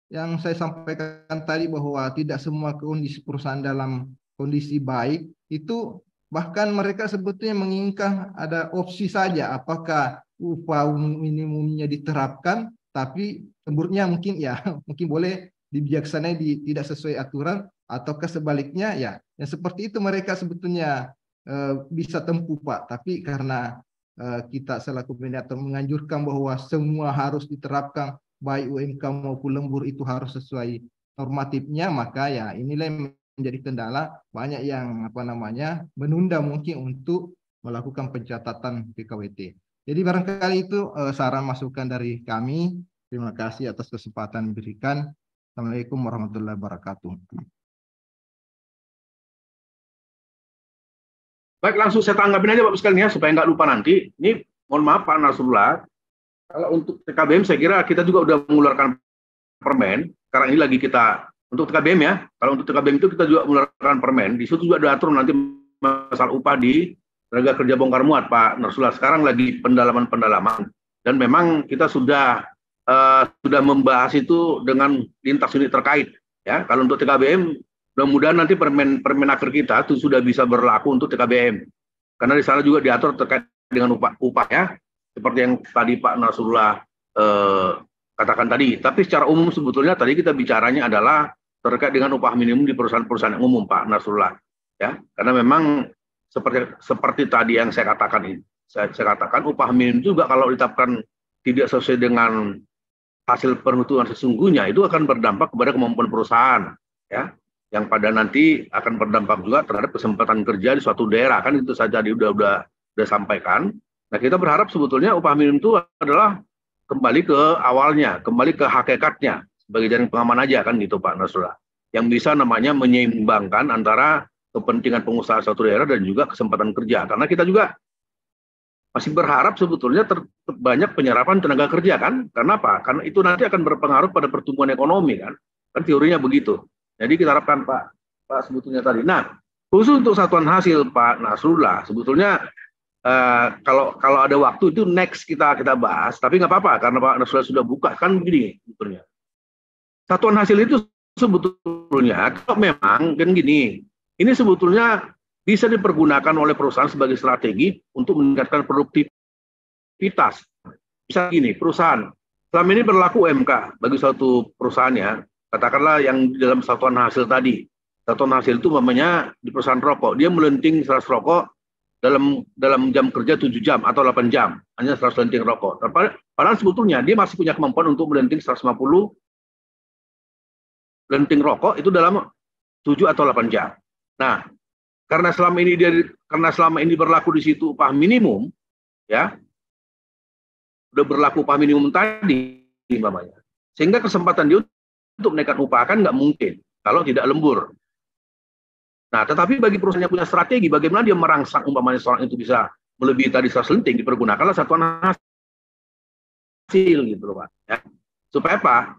S4: yang saya sampaikan tadi bahwa tidak semua kondisi perusahaan dalam kondisi baik itu. Bahkan mereka sebetulnya menginginkan ada opsi saja, apakah upah minimumnya diterapkan, tapi lemburnya mungkin ya mungkin boleh dibijaksanai tidak sesuai aturan, ataukah sebaliknya ya. Yang seperti itu mereka sebetulnya bisa tempuh Pak. Tapi karena kita selaku mediator menganjurkan bahwa semua harus diterapkan, baik UMK maupun lembur itu harus sesuai normatifnya, maka ya inilah yang menjadi kendala banyak yang menunda mungkin untuk melakukan pencatatan PKWT. Jadi barangkali itu saran masukan dari kami. Terima kasih atas kesempatan diberikan. Assalamualaikum warahmatullahi wabarakatuh.
S2: Baik, langsung saya tanggapin aja Bapak sekalian ya, supaya nggak lupa nanti. Ini mohon maaf Pak Nasrullah, kalau untuk TKBM saya kira kita juga udah mengeluarkan permen. Sekarang ini lagi kita untuk TKBM ya, kalau untuk TKBM itu kita juga mengeluarkan permen. Di situ juga diatur nanti masalah upah di tenaga kerja bongkar muat Pak Nasrullah. Sekarang lagi pendalaman dan memang kita sudah membahas itu dengan lintas unit terkait ya. Kalau untuk TKBM mudah-mudahan nanti permen akhir kita itu sudah bisa berlaku untuk TKBM, karena di sana juga diatur terkait dengan upah ya, seperti yang tadi Pak Nasrullah katakan tadi. Tapi secara umum sebetulnya tadi kita bicaranya adalah terkait dengan upah minimum di perusahaan-perusahaan yang umum Pak Nasrullah ya, karena memang seperti tadi yang saya katakan ini, saya katakan upah minimum juga kalau ditetapkan tidak sesuai dengan hasil perhitungan sesungguhnya itu akan berdampak kepada kemampuan perusahaan ya, yang pada nanti akan berdampak juga terhadap kesempatan kerja di suatu daerah, kan itu saja udah sampaikan. Nah, kita berharap sebetulnya upah minimum itu adalah kembali ke awalnya, kembali ke hakikatnya sebagai jaring pengaman aja kan gitu Pak Nasrullah, yang bisa namanya menyeimbangkan antara kepentingan pengusaha suatu daerah dan juga kesempatan kerja, karena kita juga masih berharap sebetulnya banyak penyerapan tenaga kerja kan, karena apa? Karena itu nanti akan berpengaruh pada pertumbuhan ekonomi kan teorinya begitu. Jadi kita harapkan Pak sebetulnya tadi. Nah, khusus untuk satuan hasil Pak Nasrullah sebetulnya kalau ada waktu itu next kita bahas, tapi nggak apa-apa karena Pak Nasrullah sudah buka kan begini sebetulnya. Satuan hasil itu sebetulnya kalau memang kan gini, ini sebetulnya bisa dipergunakan oleh perusahaan sebagai strategi untuk meningkatkan produktivitas. Bisa gini, perusahaan selama ini berlaku UMK bagi suatu perusahaannya, katakanlah yang dalam satuan hasil tadi. Satuan hasil itu namanya di perusahaan rokok, dia melenting 100 rokok dalam jam kerja 7 jam atau 8 jam, hanya 100 lenting rokok. Padahal sebetulnya dia masih punya kemampuan untuk melenting 150 lenting rokok itu dalam 7 atau 8 jam. Nah, karena selama ini berlaku di situ upah minimum, ya, udah berlaku upah minimum tadi, namanya, sehingga kesempatan dia untuk menaikkan upah kan nggak mungkin kalau tidak lembur. Nah, tetapi bagi perusahaan yang punya strategi, bagaimana dia merangsang umpamanya seorang itu bisa melebihi tadi 100 lenting, dipergunakanlah satuan hasil gitu loh Pak. Ya. Supaya apa?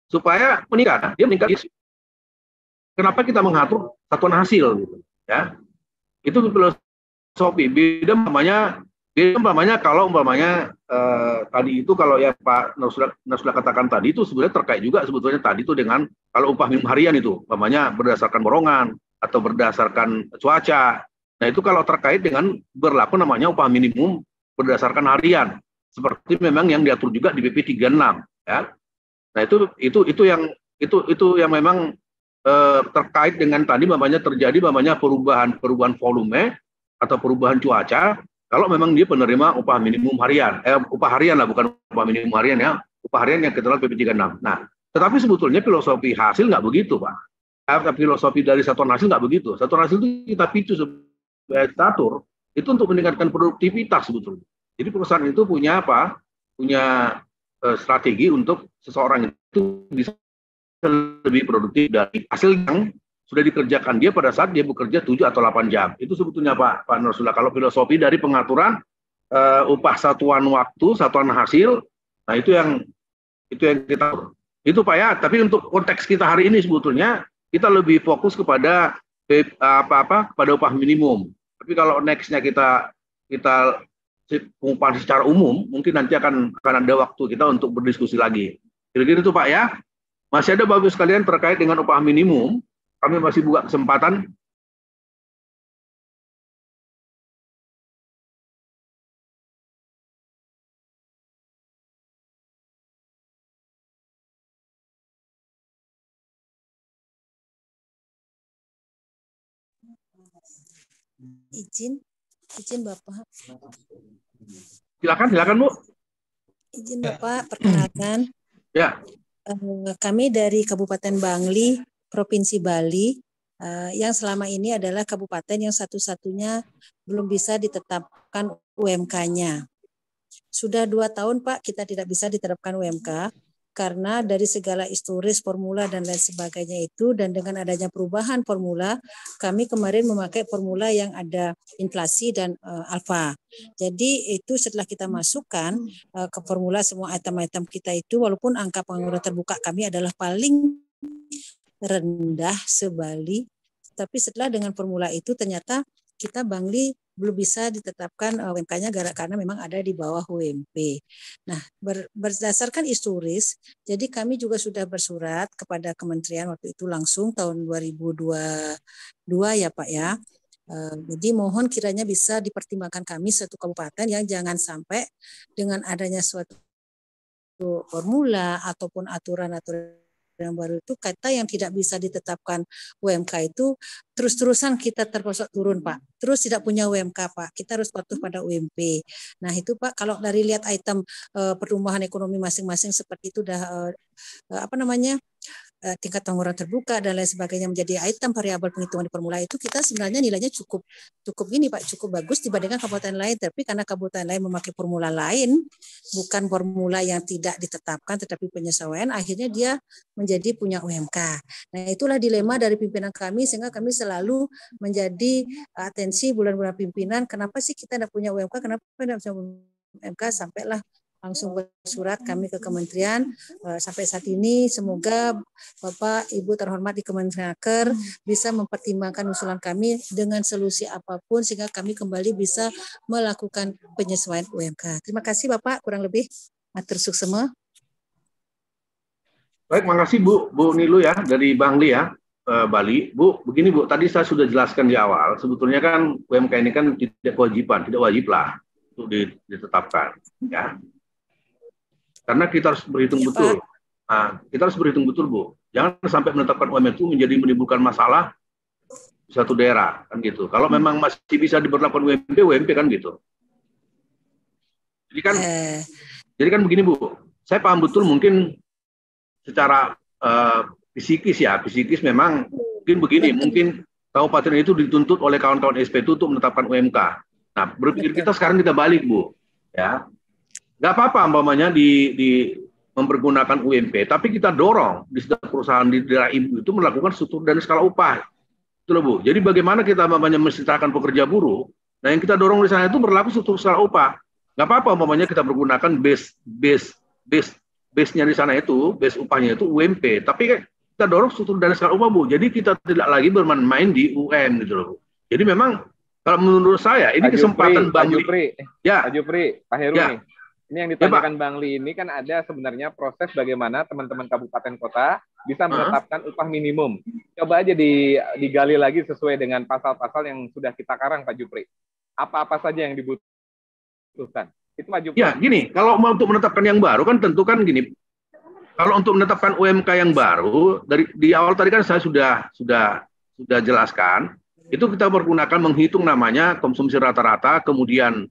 S2: Supaya meningkat, dia meningkat. Kenapa kita mengatur satuan hasil gitu? Ya, itu filosofi. Beda umpamanya kalau tadi itu kalau ya Pak Nasrullah katakan tadi itu sebenarnya terkait juga sebetulnya tadi itu dengan kalau upah minimum harian itu umpamanya berdasarkan borongan atau berdasarkan cuaca. Nah itu kalau terkait dengan berlaku namanya upah minimum berdasarkan harian seperti memang yang diatur juga di PP 36 ya. Nah itu yang memang terkait dengan tadi terjadi perubahan volume atau perubahan cuaca kalau memang dia penerima upah minimum harian, upah harian lah, bukan upah minimum harian ya, upah harian yang ketentuan PP 36. Nah, tetapi sebetulnya filosofi hasil nggak begitu, Pak. Filosofi dari satuan hasil nggak begitu. Satuan hasil itu kita picu sebagai statur itu untuk meningkatkan produktivitas sebetulnya. Jadi perusahaan itu punya apa? Punya strategi untuk seseorang itu bisa lebih produktif dari hasil yang sudah dikerjakan dia pada saat dia bekerja 7 atau 8 jam. Itu sebetulnya Pak Nasrullah kalau filosofi dari pengaturan upah satuan waktu, satuan hasil. Nah, itu yang kita itu Pak ya, tapi untuk konteks kita hari ini sebetulnya kita lebih fokus kepada kepada upah minimum. Tapi kalau nextnya kita upah secara umum, mungkin nanti akan ada waktu kita untuk berdiskusi lagi. Kira-kira itu Pak ya. Masih ada Bapak sekalian terkait dengan upah minimum. Kami masih buka kesempatan.
S5: Izin Bapak.
S2: Silakan Bu.
S5: Izin Bapak, perkenalkan.
S2: Ya.
S5: Kami dari Kabupaten Bangli, Provinsi Bali, yang selama ini adalah kabupaten yang satu-satunya belum bisa ditetapkan UMK-nya. Sudah 2 tahun Pak kita tidak bisa diterapkan UMK karena dari segala historis formula dan lain sebagainya itu, dan dengan adanya perubahan formula, kami kemarin memakai formula yang ada inflasi dan alfa. Jadi itu setelah kita masukkan ke formula semua item-item kita itu, walaupun angka pengangguran terbuka kami adalah paling rendah se-Bali, tapi setelah dengan formula itu ternyata kita Bangli belum bisa ditetapkan UMK-nya karena memang ada di bawah UMP. Nah, berdasarkan historis, jadi kami juga sudah bersurat kepada kementerian waktu itu langsung tahun 2022 ya Pak ya. Jadi mohon kiranya bisa dipertimbangkan kami satu kabupaten yang jangan sampai dengan adanya suatu formula ataupun aturan-aturan yang baru itu kata yang tidak bisa ditetapkan UMK itu terus-terusan kita terpaksa turun Pak. Terus tidak punya UMK Pak. Kita harus patuh pada UMP. Nah itu Pak kalau dari lihat item pertumbuhan ekonomi masing-masing seperti itu udah tingkat pengangguran terbuka dan lain sebagainya menjadi item variabel penghitungan di formula itu, kita sebenarnya nilainya cukup gini Pak, cukup bagus dibandingkan kabupaten lain. Tapi karena kabupaten lain memakai formula lain, bukan formula yang tidak ditetapkan tetapi penyesuaian, akhirnya dia menjadi punya UMK. Nah itulah dilema dari pimpinan kami, sehingga kami selalu menjadi atensi bulan-bulan pimpinan, kenapa sih kita tidak punya UMK, kenapa tidak punya UMK, sampailah langsung bersurat kami ke kementerian. Sampai saat ini semoga Bapak Ibu terhormat di Kementerian bisa mempertimbangkan usulan kami dengan solusi apapun sehingga kami kembali bisa melakukan penyesuaian UMK. Terima kasih Bapak, kurang lebih matur suksema.
S2: Baik, makasih Bu Nilu ya dari Bangli ya, Bali. Bu, begini Bu, tadi saya sudah jelaskan di awal, sebetulnya kan UMK ini kan tidak wajib lah untuk ditetapkan ya. Karena kita harus berhitung betul. Nah, kita harus berhitung betul, Bu. Jangan sampai menetapkan UMK itu menimbulkan masalah di satu daerah, kan gitu. Kalau memang masih bisa diberlakukan UMP kan gitu. Jadi kan begini, Bu. Saya paham betul mungkin secara fisikis memang mungkin begini, mungkin kabupaten itu dituntut oleh kawan-kawan SP itu untuk menetapkan UMK. Nah, berpikir kita sekarang kita balik, Bu. Ya. Nggak apa-apa umpamanya di mempergunakan UMP, tapi kita dorong di setiap perusahaan di daerah ibu itu melakukan struktur dan skala upah. Itu loh Bu. Jadi bagaimana kita umpamanya mensejahterakan pekerja buruh, nah yang kita dorong di sana itu berlaku struktur skala upah. Nggak apa-apa umpamanya kita menggunakan base-nya di sana itu, base upahnya itu UMP, tapi kita dorong struktur dan skala upah Bu. Jadi kita tidak lagi bermain-main di UM gitu loh Bu. Jadi memang kalau menurut saya ini kesempatan Bang
S6: Jupri,
S2: ya.
S6: Pak Jupri, Pak Heru
S2: Ya.
S6: nih. Ini yang ditanyakan Bang Li ini kan ada sebenarnya proses bagaimana teman-teman kabupaten kota bisa menetapkan upah minimum. Coba aja digali lagi sesuai dengan pasal-pasal yang sudah kita karang, Pak Jupri. Apa-apa saja yang dibutuhkan. Itu Pak Jupri.
S2: Ya, gini, kalau mau untuk menetapkan yang baru kan tentu kan gini. Kalau untuk menetapkan UMK yang baru di awal tadi kan saya sudah jelaskan, itu kita menggunakan menghitung namanya konsumsi rata-rata, kemudian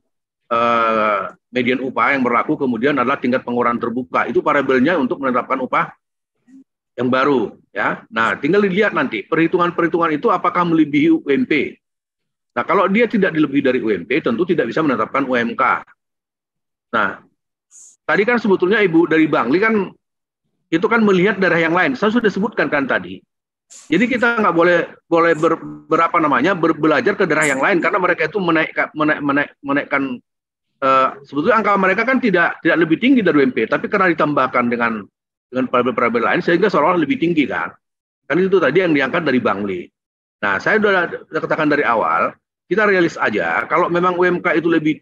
S2: median upah yang berlaku, kemudian adalah tingkat pengeluaran terbuka. Itu variabelnya untuk menetapkan upah yang baru, ya. Nah, tinggal dilihat nanti perhitungan-perhitungan itu apakah melebihi UMP. Nah, kalau dia tidak dilebihi dari UMP, tentu tidak bisa menetapkan UMK. Nah, tadi kan sebetulnya Ibu dari Bangli kan itu kan melihat daerah yang lain. Saya sudah sebutkan kan tadi. Jadi kita nggak boleh belajar ke daerah yang lain karena mereka itu menaikkan sebetulnya angka mereka kan tidak lebih tinggi dari UMP, tapi karena ditambahkan dengan variabel lain sehingga seolah-olah lebih tinggi kan. Kan itu tadi yang diangkat dari Bangli. Nah, saya sudah katakan dari awal, kita realis aja kalau memang UMK itu lebih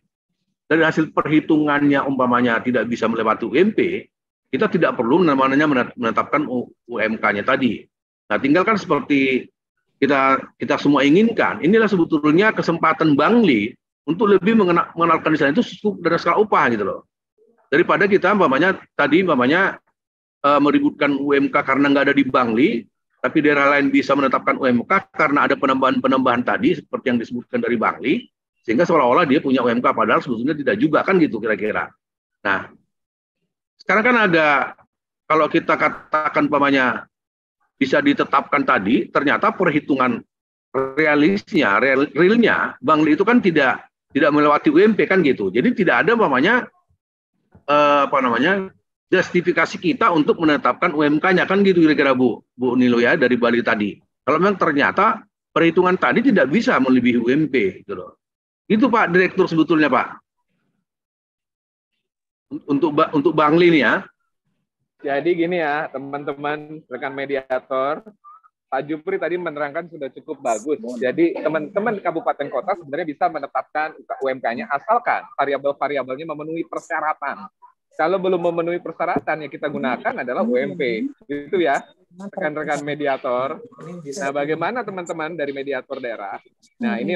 S2: dari hasil perhitungannya umpamanya tidak bisa melewati UMP, kita tidak perlu namanya menetapkan UMK-nya tadi. Nah, tinggal kan seperti kita semua inginkan, inilah sebetulnya kesempatan Bangli untuk lebih mengenalkan di sana itu dari skala upah gitu loh. Daripada kita meributkan UMK karena nggak ada di Bangli, tapi daerah lain bisa menetapkan UMK karena ada penambahan tadi seperti yang disebutkan dari Bangli, sehingga seolah-olah dia punya UMK padahal sebetulnya tidak juga kan gitu kira-kira. Nah, sekarang kan kalau kita katakan umpamanya bisa ditetapkan tadi, ternyata perhitungan realnya Bangli itu kan tidak melewati UMP kan gitu. Jadi tidak ada justifikasi kita untuk menetapkan UMK-nya kan gitu kira-kira Bu Nilo ya dari Bali tadi. Kalau memang ternyata perhitungan tadi tidak bisa melebihi UMP gitu loh. Itu Pak Direktur sebetulnya Pak. Untuk Bangli nih ya.
S6: Jadi gini ya, teman-teman rekan mediator, Pak Jupri tadi menerangkan sudah cukup bagus. Jadi teman-teman kabupaten kota sebenarnya bisa menetapkan UMK-nya asalkan variabel-variabelnya memenuhi persyaratan. Kalau belum memenuhi persyaratan yang kita gunakan adalah UMP. Gitu ya, rekan-rekan mediator. Nah, bagaimana teman-teman dari mediator daerah? Nah, ini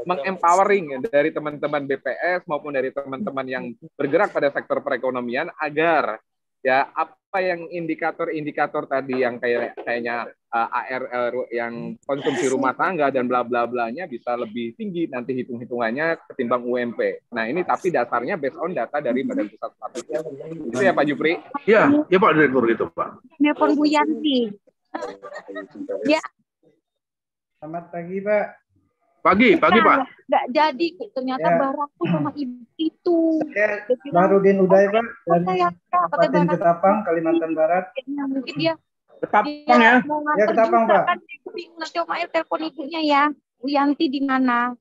S6: mengempowering dari teman-teman BPS maupun dari teman-teman yang bergerak pada sektor perekonomian agar ya apa yang indikator-indikator tadi yang kayaknya ARR yang konsumsi rumah tangga dan bla bla blanya bisa lebih tinggi nanti hitung-hitungannya ketimbang UMP. Nah, ini tapi dasarnya based on data dari Badan Pusat Statistik. Itu ya Pak Jupri?
S2: Iya, ya Pak Direktur gitu Pak.
S7: Telepon Bu Yanti. Ya.
S4: Selamat pagi Pak.
S2: Pagi Pak.
S7: Nggak jadi, ternyata
S4: Ya.
S7: Barakku sama ibu itu.
S4: Saya Barudin Uday Pak dari Kabupaten
S7: Barak.
S4: Ketapang, Kalimantan Barat.
S7: Mungkin dia
S6: Ketapang ya?
S7: mau
S4: Ya,
S7: nganter
S4: Ketapang,
S7: juga
S4: Pak.
S7: kan. Aku bingung nanti Om Air telepon ibunya ya. Bu Yanti di mana?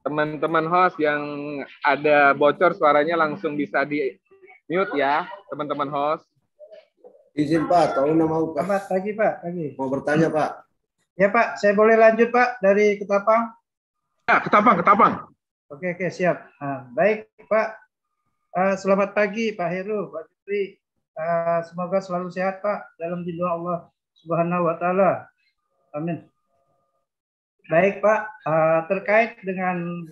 S6: Teman-teman host yang ada bocor suaranya langsung bisa di mute ya, teman-teman host.
S8: Izin Pak, tolong mau
S4: Selamat pagi Pak. Pagi.
S8: mau bertanya Pak.
S4: Ya Pak, saya boleh lanjut Pak dari Ketapang?
S2: Ya, Ketapang.
S4: Oke, siap. Nah, baik Pak. Selamat pagi Pak Heru, Pak Jupri. Semoga selalu sehat Pak dalam lindungan Allah Subhanahu wa taala. Amin. Baik Pak, terkait dengan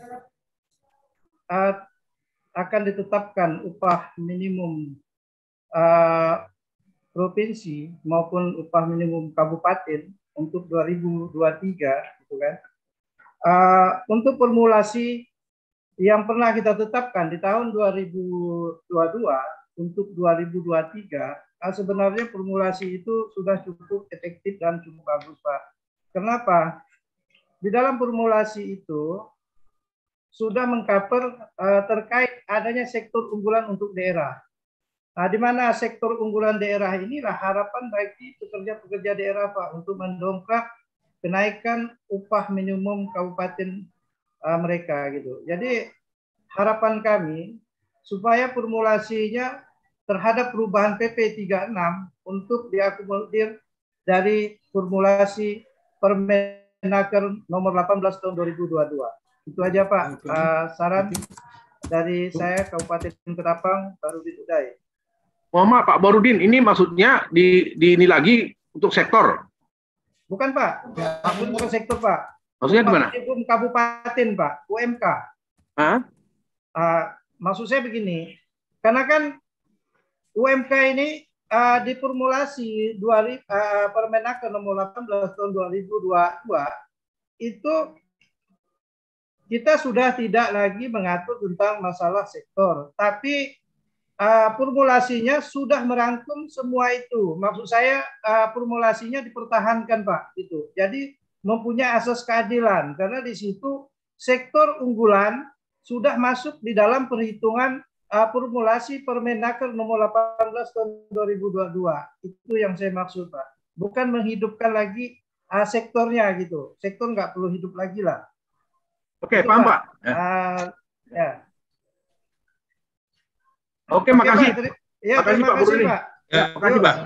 S4: akan ditetapkan upah minimum provinsi maupun upah minimum kabupaten untuk 2023 gitu kan. Untuk formulasi yang pernah kita tetapkan di tahun 2022 untuk 2023 sebenarnya formulasi itu sudah cukup efektif dan cukup bagus Pak. Kenapa? Di dalam formulasi itu sudah mengcover terkait adanya sektor unggulan untuk daerah. Nah, di mana sektor unggulan daerah inilah harapan bagi pekerja-pekerja daerah Pak untuk mendongkrak kenaikan upah minimum kabupaten mereka gitu. Jadi harapan kami supaya formulasinya terhadap perubahan PP 36 untuk diakomodir
S9: dari formulasi Permenaker nomor 18 tahun 2022. Itu aja Pak. Saran dari saya Kabupaten Ketapang, Barudin Uday.
S2: Mohon maaf Pak Barudin, ini maksudnya ini lagi untuk sektor?
S9: Bukan Pak, maksudnya bukan sektor Pak.
S2: Maksudnya gimana?
S9: Kabupaten Pak, UMK.
S2: Hah?
S9: Maksud saya begini, karena kan UMK ini diformulasi Permenaker nomor 18 tahun 2022 itu kita sudah tidak lagi mengatur tentang masalah sektor, tapi formulasinya sudah merangkum semua itu. Maksud saya formulasinya dipertahankan Pak, gitu. Jadi mempunyai asas keadilan karena di situ sektor unggulan sudah masuk di dalam perhitungan formulasi Permenaker nomor 18 tahun 2022. Itu yang saya maksud Pak. Bukan menghidupkan lagi sektornya gitu. Sektor nggak perlu hidup lagi lah.
S2: Oke, paham Pak.
S9: Ya.
S2: Oke, makasih.
S9: Pak. Ya,
S2: makasih Pak Barudin.
S10: Ya,
S2: makasih Pak.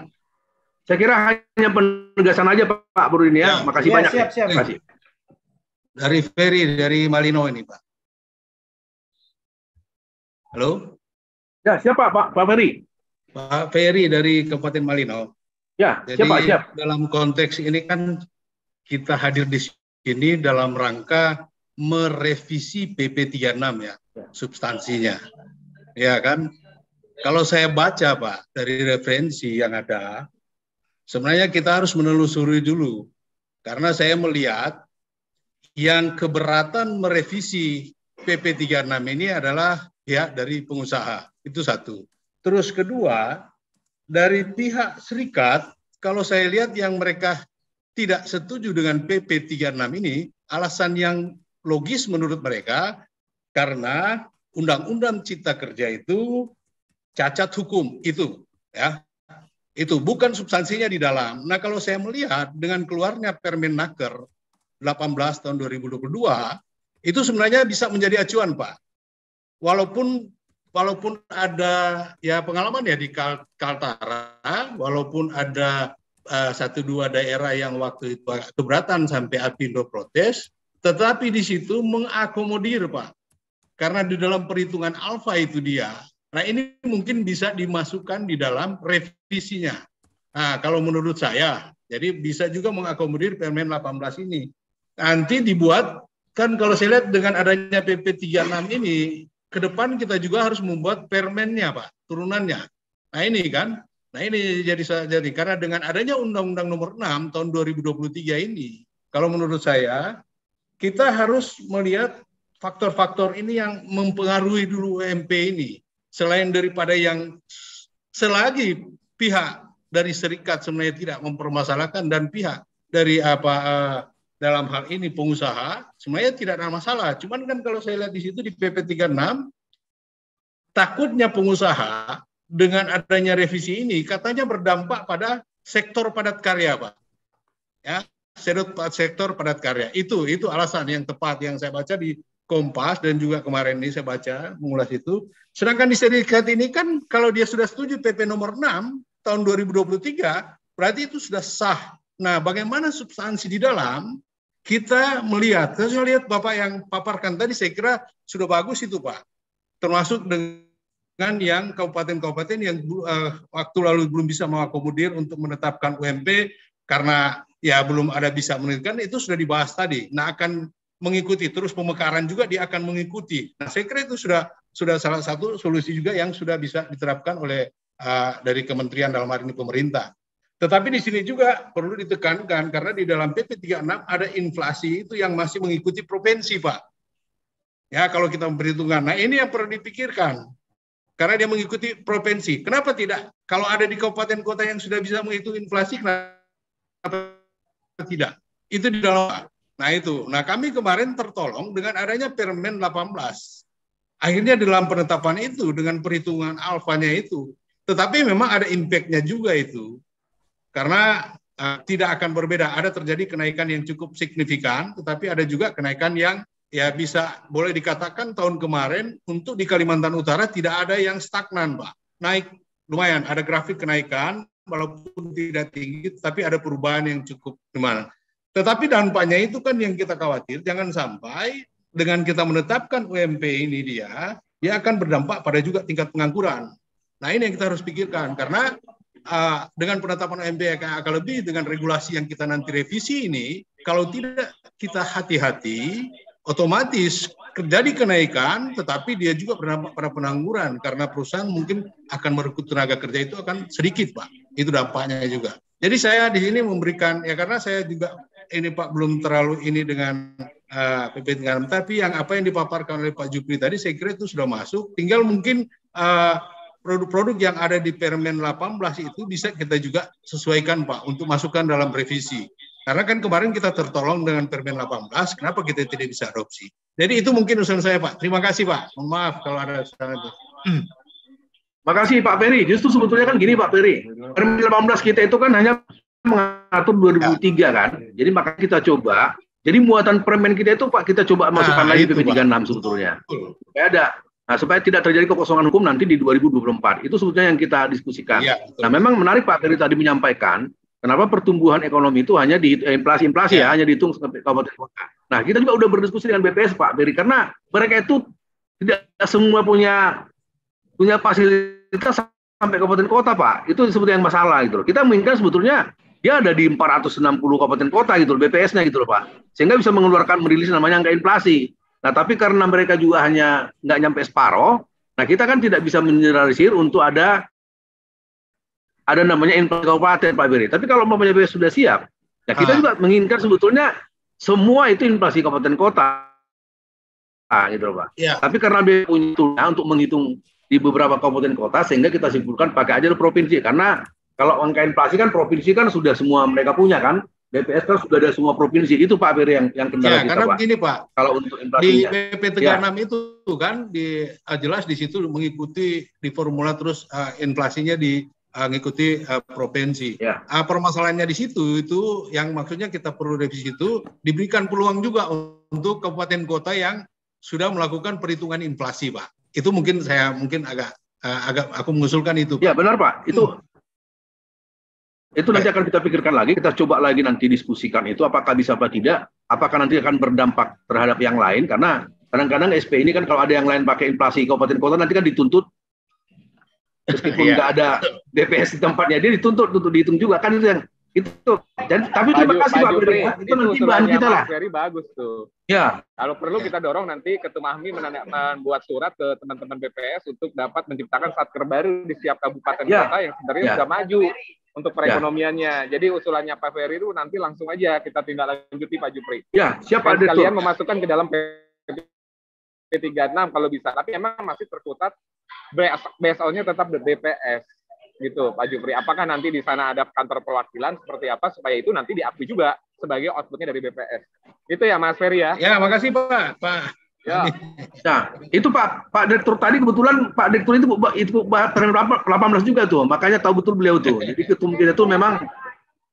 S2: Saya kira hanya penegasan aja Pak Barudin ya. Makasih banyak.
S9: Siap.
S2: Makasih.
S10: Dari Ferry dari Malino ini Pak. Halo?
S2: Ya, siapa Pak Ferry?
S10: Pak Ferry dari Kabupaten Malino.
S2: Ya,
S10: jadi
S2: siap.
S10: Dalam konteks ini kan kita hadir di sini dalam rangka merevisi PP 36 ya, substansinya. Ya kan? Kalau saya baca Pak dari referensi yang ada, sebenarnya kita harus menelusuri dulu. Karena saya melihat yang keberatan merevisi PP 36 ini adalah pihak dari pengusaha. Itu satu. Terus kedua, dari pihak serikat, kalau saya lihat yang mereka tidak setuju dengan PP 36 ini, alasan yang logis menurut mereka, karena Undang-Undang Cipta Kerja itu cacat hukum. Itu ya. Itu bukan substansinya di dalam. Nah, kalau saya melihat dengan keluarnya Permenaker 18 tahun 2022, itu sebenarnya bisa menjadi acuan, Pak. Walaupun ada ya pengalaman ya di Kaltara, walaupun ada 1-2 daerah yang waktu itu keberatan sampai Apindo protes, tetapi di situ mengakomodir, Pak. Karena di dalam perhitungan alfa itu dia. Nah, ini mungkin bisa dimasukkan di dalam revisinya. Nah, kalau menurut saya, jadi bisa juga mengakomodir Permen 18 ini. Nanti dibuat, kan kalau saya lihat dengan adanya PP 36 ini, ke depan kita juga harus membuat permennya, Pak, turunannya. Nah ini kan, jadi karena dengan adanya Undang-Undang Nomor 6 tahun 2023 ini, kalau menurut saya kita harus melihat faktor-faktor ini yang mempengaruhi dulu UMP ini, selain daripada yang selagi pihak dari serikat sebenarnya tidak mempermasalahkan dan pihak dari dalam hal ini pengusaha sebenarnya tidak ada masalah. Cuman kan kalau saya lihat di situ di PP 36 takutnya pengusaha dengan adanya revisi ini katanya berdampak pada sektor padat karya, Pak. Ya, sektor padat karya. Itu alasan yang tepat yang saya baca di Kompas dan juga kemarin ini saya baca mengulas itu. Sedangkan di serikat ini kan kalau dia sudah setuju PP nomor 6 tahun 2023 berarti itu sudah sah. Nah, bagaimana substansi di dalam kita melihat, saya lihat Bapak yang paparkan tadi saya kira sudah bagus itu Pak. Termasuk dengan yang kabupaten-kabupaten yang waktu lalu belum bisa mengakomodir untuk menetapkan UMP karena ya belum ada bisa menentukan, itu sudah dibahas tadi. Nah, akan mengikuti terus pemekaran juga dia akan mengikuti. Nah, saya kira itu sudah salah satu solusi juga yang sudah bisa diterapkan oleh dari kementerian dalam hal ini pemerintah. Tetapi di sini juga perlu ditekankan karena di dalam PP 36 ada inflasi itu yang masih mengikuti provinsi, Pak. Ya, kalau kita memperhitungkan. Nah, ini yang perlu dipikirkan. Karena dia mengikuti provinsi. Kenapa tidak? Kalau ada di kabupaten kota yang sudah bisa menghitung inflasi, kenapa tidak? Itu di dalam. Nah, itu. Nah, kami kemarin tertolong dengan adanya Permen 18. Akhirnya dalam penetapan itu dengan perhitungan alfanya itu. Tetapi memang ada impact-nya juga itu. Karena tidak akan berbeda. Ada terjadi kenaikan yang cukup signifikan, tetapi ada juga kenaikan yang ya bisa boleh dikatakan tahun kemarin untuk di Kalimantan Utara tidak ada yang stagnan, Pak. Naik lumayan, ada grafik kenaikan walaupun tidak tinggi, tapi ada perubahan yang cukup gimana. Tetapi dampaknya itu kan yang kita khawatir, jangan sampai dengan kita menetapkan UMP ini dia akan berdampak pada juga tingkat pengangguran. Nah ini yang kita harus pikirkan, karena dengan penetapan UMP yang akan lebih dengan regulasi yang kita nanti revisi ini, kalau tidak kita hati-hati, otomatis terjadi kenaikan, tetapi dia juga berdampak pada pengangguran, karena perusahaan mungkin akan merekrut tenaga kerja itu akan sedikit, Pak. Itu dampaknya juga. Jadi saya di sini memberikan, ya karena saya juga ini Pak belum terlalu ini dengan PP 36, tapi apa yang dipaparkan oleh Pak Jupri tadi saya kira itu sudah masuk. Tinggal mungkin produk-produk yang ada di Permen 18 itu bisa kita juga sesuaikan Pak untuk masukkan dalam revisi. Karena kan kemarin kita tertolong dengan Permen 18, kenapa kita tidak bisa adopsi? Jadi itu mungkin usulan saya Pak. Terima kasih Pak. Mohon maaf kalau ada usulan itu.
S2: Makasih Pak Peri. Justru sebetulnya kan gini Pak Peri. Permen 18 kita itu kan hanya mengatur 2003 kan. Jadi maka kita coba. Jadi muatan permen kita itu Pak kita coba masukkan lagi PP 36 sebetulnya. Supaya ada. Nah, supaya tidak terjadi kekosongan hukum nanti di 2024. Itu sebetulnya yang kita diskusikan. Ya, nah, memang menarik Pak Peri tadi menyampaikan kenapa pertumbuhan ekonomi itu hanya di inflasi ya, hanya dihitung sampai kabupaten kota. Nah, kita juga udah berdiskusi dengan BPS Pak Peri karena mereka itu tidak semua punya fasilitas sampai kabupaten kota Pak. Itu sebetulnya yang masalah gitu loh. Kita menginginkan sebetulnya dia ada di 460 kabupaten kota gitu loh, BPS-nya gitu loh Pak. Sehingga bisa mengeluarkan merilis namanya angka inflasi. Nah, tapi karena mereka juga hanya nggak nyampe separoh, nah kita kan tidak bisa menyeralisir untuk ada namanya inflasi kabupaten Pak Beri. Tapi kalau umpamanya BPS sudah siap, ya kita juga menginginkan sebetulnya semua itu inflasi kabupaten kota, gitu loh Pak. Ya. Tapi karena BPS punya toolnya untuk menghitung di beberapa kabupaten kota, sehingga kita simpulkan pakai aja provinsi. Karena kalau angka inflasi kan provinsi kan sudah semua mereka punya kan. BPS kan sudah ada semua provinsi. Itu Pak Beri yang kendala kita
S10: karena
S2: Pak.
S10: Begini Pak,
S2: kalau untuk inflasinya.
S10: Di PP 36 itu kan jelas di situ mengikuti di formula terus inflasinya mengikuti provinsi. Ya. Permasalahannya di situ itu yang maksudnya kita perlu revisi itu diberikan peluang juga untuk kabupaten kota yang sudah melakukan perhitungan inflasi Pak. Itu mungkin saya agak aku mengusulkan itu Pak.
S2: Ya benar Pak. Itu nanti akan kita pikirkan lagi, kita coba lagi nanti diskusikan itu apakah bisa apa tidak, apakah nanti akan berdampak terhadap yang lain, karena kadang-kadang SP ini kan kalau ada yang lain pakai inflasi kabupaten kota nanti kan dituntut, meskipun nggak ada BPS di tempatnya, dia dituntut untuk dihitung juga, kan itu yang itu. Dan, tapi terima kasih Pak Beri, itu nanti bahan kita lah.
S6: Very bagus tuh.
S2: Ya.
S6: Kalau perlu kita dorong nanti Ketum Ahmi membuat surat ke teman-teman BPS untuk dapat menciptakan satker baru di setiap kabupaten kota yang sebenarnya sudah maju untuk perekonomiannya. Jadi usulannya Pak Ferry itu nanti langsung aja kita tindak lanjuti Pak Jupri.
S2: Ya, siapa
S6: ada kalian memasukkan ke dalam PP 36 kalau bisa. Tapi emang masih terkutat BSO-nya tetap DPS gitu Pak Jupri. Apakah nanti di sana ada kantor perwakilan seperti apa supaya itu nanti diakui juga sebagai outputnya dari BPS. Itu ya Mas Ferry ya.
S10: Ya, makasih Pak.
S2: Ya. Nah, itu Pak Direktur tadi kebetulan Pak Direktur itu Permen 18 juga tuh, makanya tahu betul beliau tuh. Jadi ketum kita tuh memang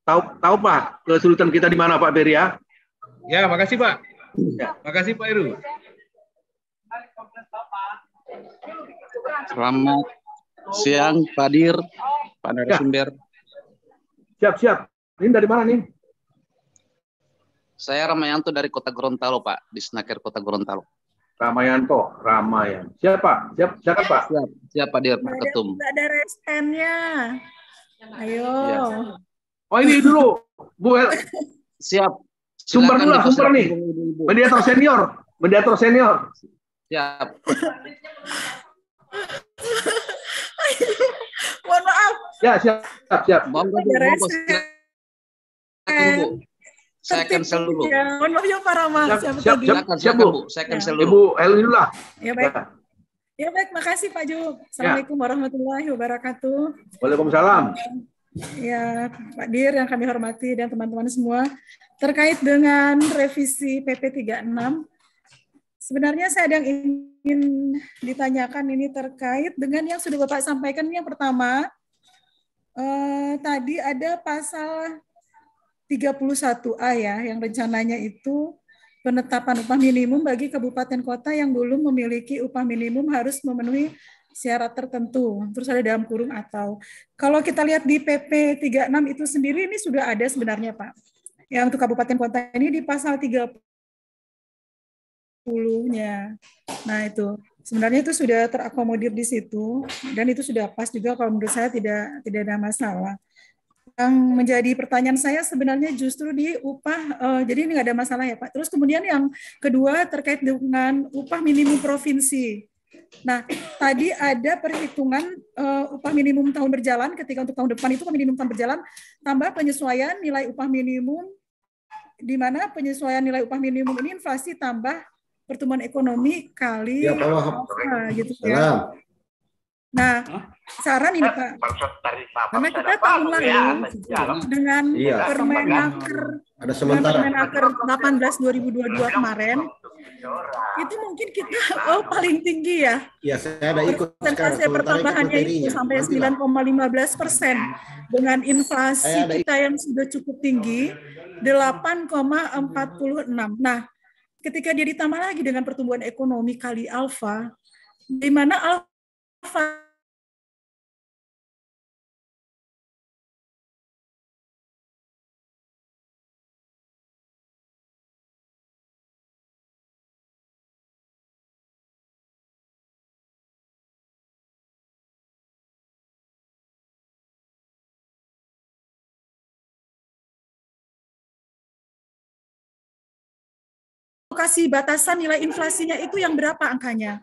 S2: tahu Pak kesulitan kita di mana Pak Ferry ya.
S10: Ya, makasih Pak. Ya. Makasih Pak Heru.
S11: Selamat siang Pak Dir, Pak narasumber.
S2: Siap. Ini dari mana nih?
S11: Saya Ramayanto dari Kota Gorontalo Pak, di Snaker Kota Gorontalo.
S2: Ramayanto. Siapa Pak?
S11: Siap Pak Dir, Pak Ketum.
S12: Ada restennya. Ayo. Ya.
S2: Oh ini dulu, Bu.
S11: Siap.
S2: Sumber nih. Mediator senior.
S11: Siap.
S12: Mohon maaf.
S2: Ya, siap.
S11: Monggo. Saya cancel dulu.
S12: Ya, mohon maaf ya Pak Rama.
S2: Siap Bu.
S11: Saya cancel dulu.
S2: Ibu Elila.
S12: Ya baik. Ya baik, makasih Pak Juk. Assalamualaikum warahmatullahi wabarakatuh.
S2: Waalaikumsalam.
S12: Ya, Pak Dir yang kami hormati dan teman-teman semua, terkait dengan revisi PP 36, sebenarnya saya ada yang ingin ditanyakan ini terkait dengan yang sudah Bapak sampaikan. Yang pertama, tadi ada pasal 31A ya, yang rencananya itu penetapan upah minimum bagi kabupaten kota yang belum memiliki upah minimum harus memenuhi syarat tertentu, terus ada dalam kurung atau. Kalau kita lihat di PP 36 itu sendiri ini sudah ada sebenarnya Pak. Yang untuk kabupaten kota ini di pasal 30-nya. Nah itu sebenarnya itu sudah terakomodir di situ dan itu sudah pas juga kalau menurut saya tidak ada masalah. Yang menjadi pertanyaan saya sebenarnya justru di upah, jadi ini nggak ada masalah ya Pak. Terus kemudian yang kedua terkait dengan upah minimum provinsi. Nah, tadi ada perhitungan upah minimum tahun berjalan, ketika untuk tahun depan itu upah minimum tahun berjalan, tambah penyesuaian nilai upah minimum, di mana penyesuaian nilai upah minimum ini inflasi tambah pertumbuhan ekonomi kali
S8: ya, Pak.
S12: Gitu ya. Nah, saran ini Pak, karena kita tahun lalu dengan Permenaker 18/2022 kemarin, itu mungkin kita paling tinggi ya.
S8: Iya, saya ada ikut.
S12: Persentase pertambahannya itu sampai 9,15%. Dengan inflasi kita yang sudah cukup tinggi, 8,46. Nah, ketika dia ditambah lagi dengan pertumbuhan ekonomi kali alfa, di mana alfa kasih batasan nilai inflasinya itu yang berapa angkanya.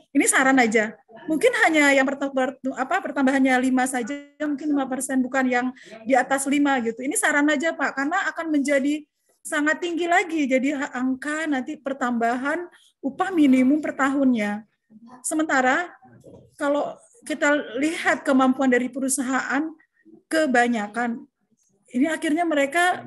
S12: Ini saran aja. Mungkin hanya yang pertambahannya 5 saja, mungkin 5%, bukan yang di atas 5 gitu. Ini saran aja Pak, karena akan menjadi sangat tinggi lagi. Jadi angka nanti pertambahan upah minimum per tahunnya. Sementara kalau kita lihat kemampuan dari perusahaan, kebanyakan ini akhirnya mereka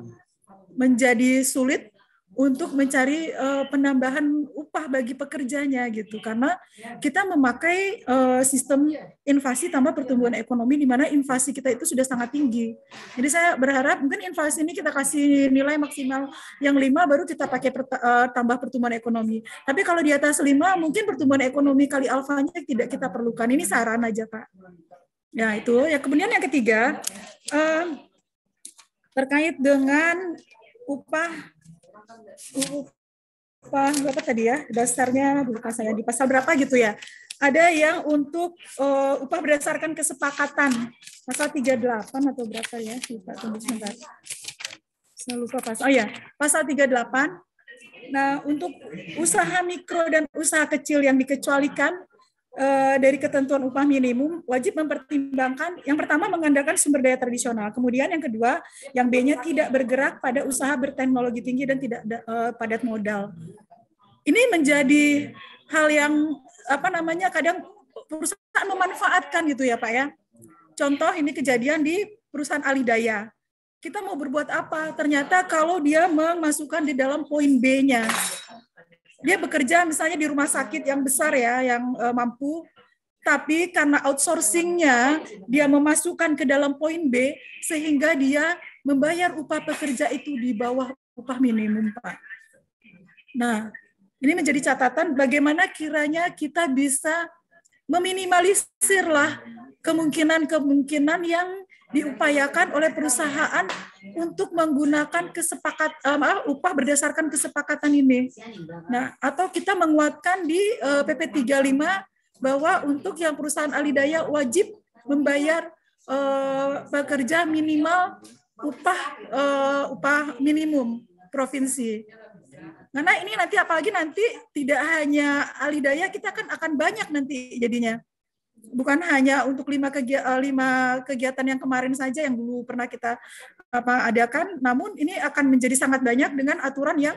S12: menjadi sulit untuk mencari penambahan upah bagi pekerjanya gitu, karena kita memakai sistem inflasi tambah pertumbuhan ekonomi di mana inflasi kita itu sudah sangat tinggi. Jadi saya berharap mungkin inflasi ini kita kasih nilai maksimal yang 5 baru kita pakai tambah pertumbuhan ekonomi. Tapi kalau di atas 5 mungkin pertumbuhan ekonomi kali alfanya tidak kita perlukan. Ini saran aja Pak. Ya itu. Ya kemudian yang ketiga terkait dengan upah berapa tadi ya, dasarnya bukan saya di pasal berapa gitu ya. Ada yang untuk upah berdasarkan kesepakatan, pasal 38 atau berapa ya, lupa, tunggu sebentar. Saya lupa pasal. Oh ya, pasal 38. Nah, untuk usaha mikro dan usaha kecil yang dikecualikan dari ketentuan upah minimum wajib mempertimbangkan yang pertama mengandalkan sumber daya tradisional, kemudian yang kedua yang B-nya tidak bergerak pada usaha berteknologi tinggi dan tidak padat modal. Ini menjadi hal yang kadang perusahaan memanfaatkan gitu ya Pak ya. Contoh ini kejadian di perusahaan Alidaya. Kita mau berbuat apa? Ternyata kalau dia memasukkan di dalam poin B-nya, dia bekerja misalnya di rumah sakit yang besar ya, yang mampu, tapi karena outsourcing-nya dia memasukkan ke dalam poin B sehingga dia membayar upah pekerja itu di bawah upah minimum, Pak. Nah, ini menjadi catatan bagaimana kiranya kita bisa meminimalisirlah kemungkinan-kemungkinan yang diupayakan oleh perusahaan untuk menggunakan upah berdasarkan kesepakatan ini. Nah, atau kita menguatkan di PP 35 bahwa untuk yang perusahaan Alidaya wajib membayar pekerja minimal upah minimum provinsi. Karena ini nanti apalagi nanti tidak hanya Alidaya, kita akan banyak nanti jadinya. Bukan hanya untuk 5 kegiatan yang kemarin saja yang dulu pernah kita adakan, namun ini akan menjadi sangat banyak dengan aturan yang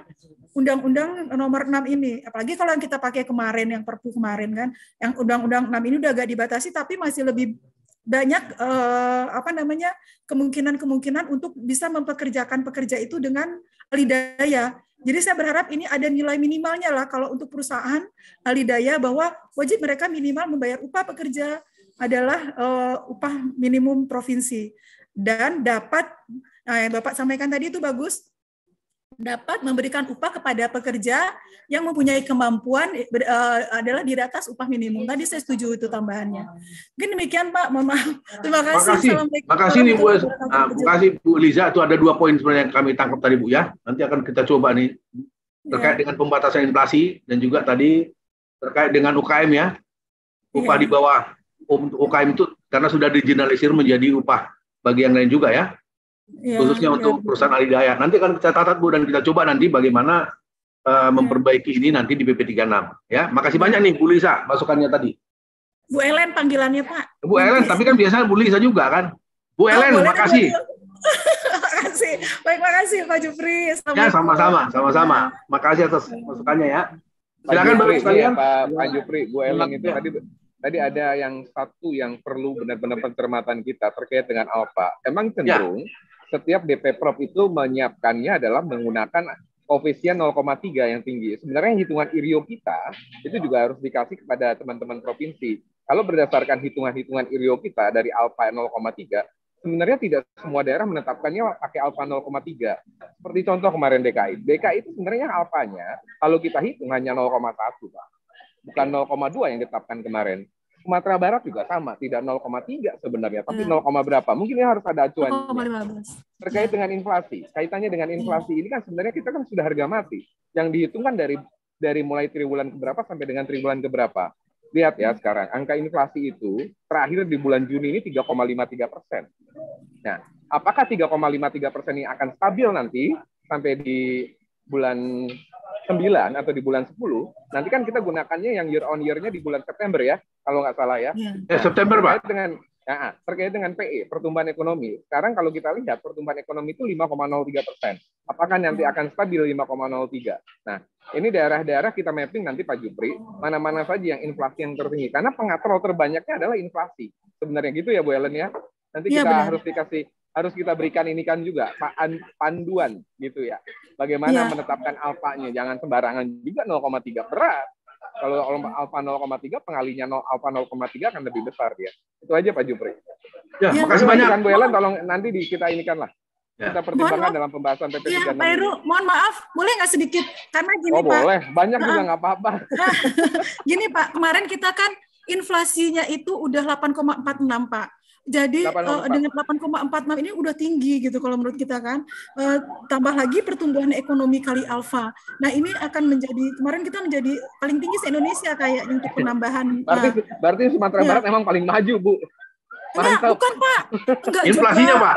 S12: Undang-Undang Nomor 6 ini. Apalagi kalau yang kita pakai kemarin, yang Perpu kemarin kan, yang Undang-Undang 6 ini udah agak dibatasi, tapi masih lebih banyak kemungkinan-kemungkinan untuk bisa mempekerjakan pekerja itu dengan Alidaya. Jadi saya berharap ini ada nilai minimalnya lah kalau untuk perusahaan Alidaya bahwa wajib mereka minimal membayar upah pekerja adalah upah minimum provinsi dan dapat yang Bapak sampaikan tadi itu bagus, dapat memberikan upah kepada pekerja yang mempunyai kemampuan adalah di atas upah minimum. Tadi saya setuju itu tambahannya. Mungkin demikian Pak, mohon maaf. Terima kasih.
S2: Makasih nih Bu. Makasih Bu Liza, itu ada 2 poin sebenarnya yang kami tangkap tadi Bu ya. Nanti akan kita coba nih terkait dengan pembatasan inflasi dan juga tadi terkait dengan UKM ya. Upah di bawah UKM itu karena sudah digeneralisir menjadi upah bagi yang lain juga ya. Khususnya untuk perusahaan alidaya. Nanti akan kita catat Bu dan kita coba nanti bagaimana memperbaiki ini nanti di PP 36 ya. Makasih banyak nih Bu Liza masukannya tadi.
S12: Bu Ellen panggilannya Pak.
S2: Bu Ellen, tapi kan biasanya Bu Liza juga kan. Bu Ellen, makasih.
S12: Makasih. Baik, makasih Pak Jupri.
S2: Ya, sama-sama. Makasih atas masukannya ya. Silakan Bapak sekalian.
S6: Pak Jupri, Bu Ellen itu tadi ada yang satu yang perlu benar-benar pencermatan kita terkait dengan alfa. Emang cenderung setiap DP Prop itu menyiapkannya adalah menggunakan koefisien 0,3 yang tinggi. Sebenarnya hitungan IRIO kita itu juga harus dikasih kepada teman-teman provinsi. Kalau berdasarkan hitungan-hitungan IRIO kita dari alfa 0,3, sebenarnya tidak semua daerah menetapkannya pakai alfa 0,3. Seperti contoh kemarin DKI. DKI itu sebenarnya alfanya kalau kita hitung hanya 0,1, Pak. Bukan 0,2 yang ditetapkan kemarin. Sumatera Barat juga sama, tidak 0,3 sebenarnya, tapi 0, berapa? Mungkin ini harus ada acuannya. Terkait dengan inflasi, kaitannya dengan inflasi ini kan sebenarnya kita kan sudah harga mati. Yang dihitung kan dari mulai triwulan keberapa sampai dengan triwulan keberapa. Lihat ya sekarang, angka inflasi itu terakhir di bulan Juni ini 3,53%. Nah, apakah 3,53% ini akan stabil nanti sampai di bulan 9 atau di bulan 10, nanti kan kita gunakannya yang year on year-nya di bulan September ya, kalau nggak salah ya.
S2: September Pak.
S6: Terkait dengan PE, pertumbuhan ekonomi. Sekarang kalau kita lihat pertumbuhan ekonomi itu 5,03%. Apakah nanti akan stabil 5,03? Nah, ini daerah-daerah kita mapping nanti Pak Jupri, mana-mana saja yang inflasi yang tertinggi. Karena pengatur terbanyaknya adalah inflasi. Sebenarnya gitu ya Bu Ellen ya. Nanti kita harus kita berikan ini kan juga panduan gitu ya. Bagaimana menetapkan alfanya, jangan sembarangan juga 0,3 berat. Kalau alfa 0,3 pengalinya alfa 0,3 akan lebih besar dia. Itu aja Pak Jupri.
S2: Ya, makasih banyak.
S6: Bu Ellen tolong nanti kita inikan lah. Kita pertimbangkan dalam pembahasan PP 36.
S12: Ya, Pak Heru, mohon maaf, boleh nggak sedikit? Karena gini Pak.
S6: Boleh, banyak juga nggak apa-apa.
S12: Gini Pak, kemarin kita kan inflasinya itu udah 8,46 Pak. Jadi dengan 8,46 ini udah tinggi gitu kalau menurut kita kan. Tambah lagi pertumbuhan ekonomi kali alfa. Nah ini akan menjadi, kemarin kita menjadi paling tinggi se-Indonesia kayak untuk penambahan.
S6: Berarti Sumatera Barat memang paling maju Bu.
S12: Enggak, bukan Pak. Enggak
S2: inflasinya
S12: juga.
S2: Pak.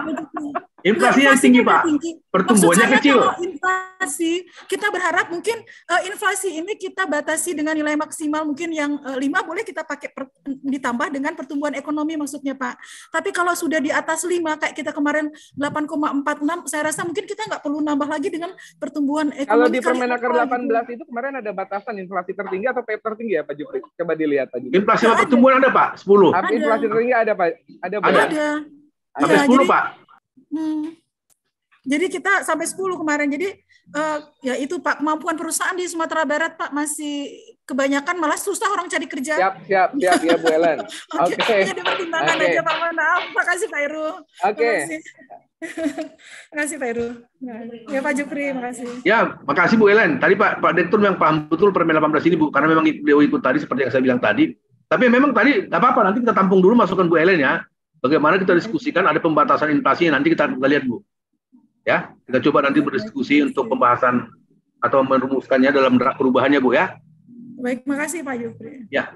S2: Inflasinya tinggi Pak. Pertumbuhannya kecil.
S12: Inflasi, kita berharap mungkin inflasi ini kita batasi dengan nilai maksimal mungkin yang 5 boleh kita pakai ditambah dengan pertumbuhan ekonomi maksudnya Pak. Tapi kalau sudah di atas 5 kayak kita kemarin 8,46, saya rasa mungkin kita nggak perlu nambah lagi dengan pertumbuhan ekonomi.
S6: Kalau di Permenaker 18 itu kemarin ada batasan inflasi tertinggi atau PEP tertinggi ya Pak Jupri? Coba dilihat Pak Jupri.
S2: Inflasi sama pertumbuhan ada Pak? 10.
S6: Inflasi tertinggi ada Pak? Ada.
S2: Sampai 10 Pak.
S12: Jadi kita sampai 10 kemarin. Jadi ya itu Pak, kemampuan perusahaan di Sumatera Barat Pak masih kebanyakan malah susah orang cari kerja.
S6: Siap ya Bu Ellen. Oke.
S12: Jadi pertimbangan aja Pak, maaf. Makasih Pak Heru.
S6: Oke.
S12: Makasih Pak Heru. Ya Pak Jupri, makasih.
S2: Ya, makasih Bu Ellen. Tadi Pak Direktur memang paham betul Permen 18 ini Bu, karena memang beliau ikut tadi seperti yang saya bilang tadi. Tapi memang tadi nggak apa-apa, nanti kita tampung dulu masukan Bu Ellen ya. Bagaimana kita diskusikan ada pembatasan inflasi, nanti kita lihat Bu. Ya, kita coba nanti berdiskusi untuk pembahasan atau merumuskannya dalam draft perubahannya Bu ya.
S12: Baik, makasih Pak Jupri.
S2: Ya,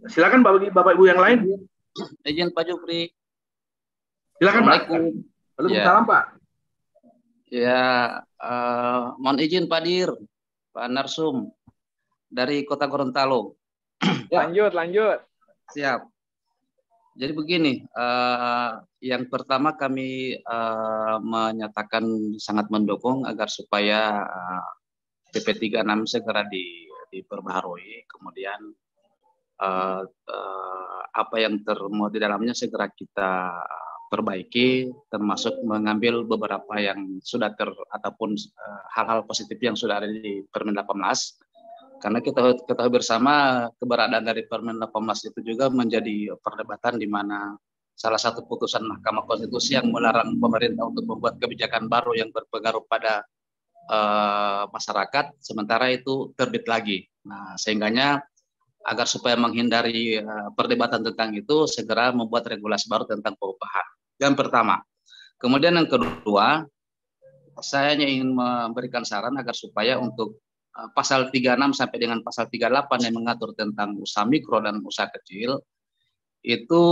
S2: silakan Bapak Ibu yang lain.
S11: Izin Pak Jupri.
S2: Silakan Pak. Waalaikumsalam Pak.
S11: Ya, mohon izin Pak Dir, Pak Narsum dari Kota Gorontalo.
S6: Lanjut.
S11: Siap. Jadi begini, yang pertama kami menyatakan sangat mendukung agar supaya PP 36 segera diperbaharui, kemudian apa yang termuat di dalamnya segera kita perbaiki, termasuk mengambil beberapa yang sudah ataupun hal-hal positif yang sudah ada di Permen 18. Karena kita ketahui bersama keberadaan dari Permen 18 itu juga menjadi perdebatan di mana salah satu putusan Mahkamah Konstitusi yang melarang pemerintah untuk membuat kebijakan baru yang berpengaruh pada masyarakat, sementara itu terbit lagi. Nah, sehingganya agar supaya menghindari perdebatan tentang itu, segera membuat regulasi baru tentang pengupahan. Yang pertama. Kemudian yang kedua, saya hanya ingin memberikan saran agar supaya untuk pasal 36 sampai dengan pasal 38 yang mengatur tentang usaha mikro dan usaha kecil, itu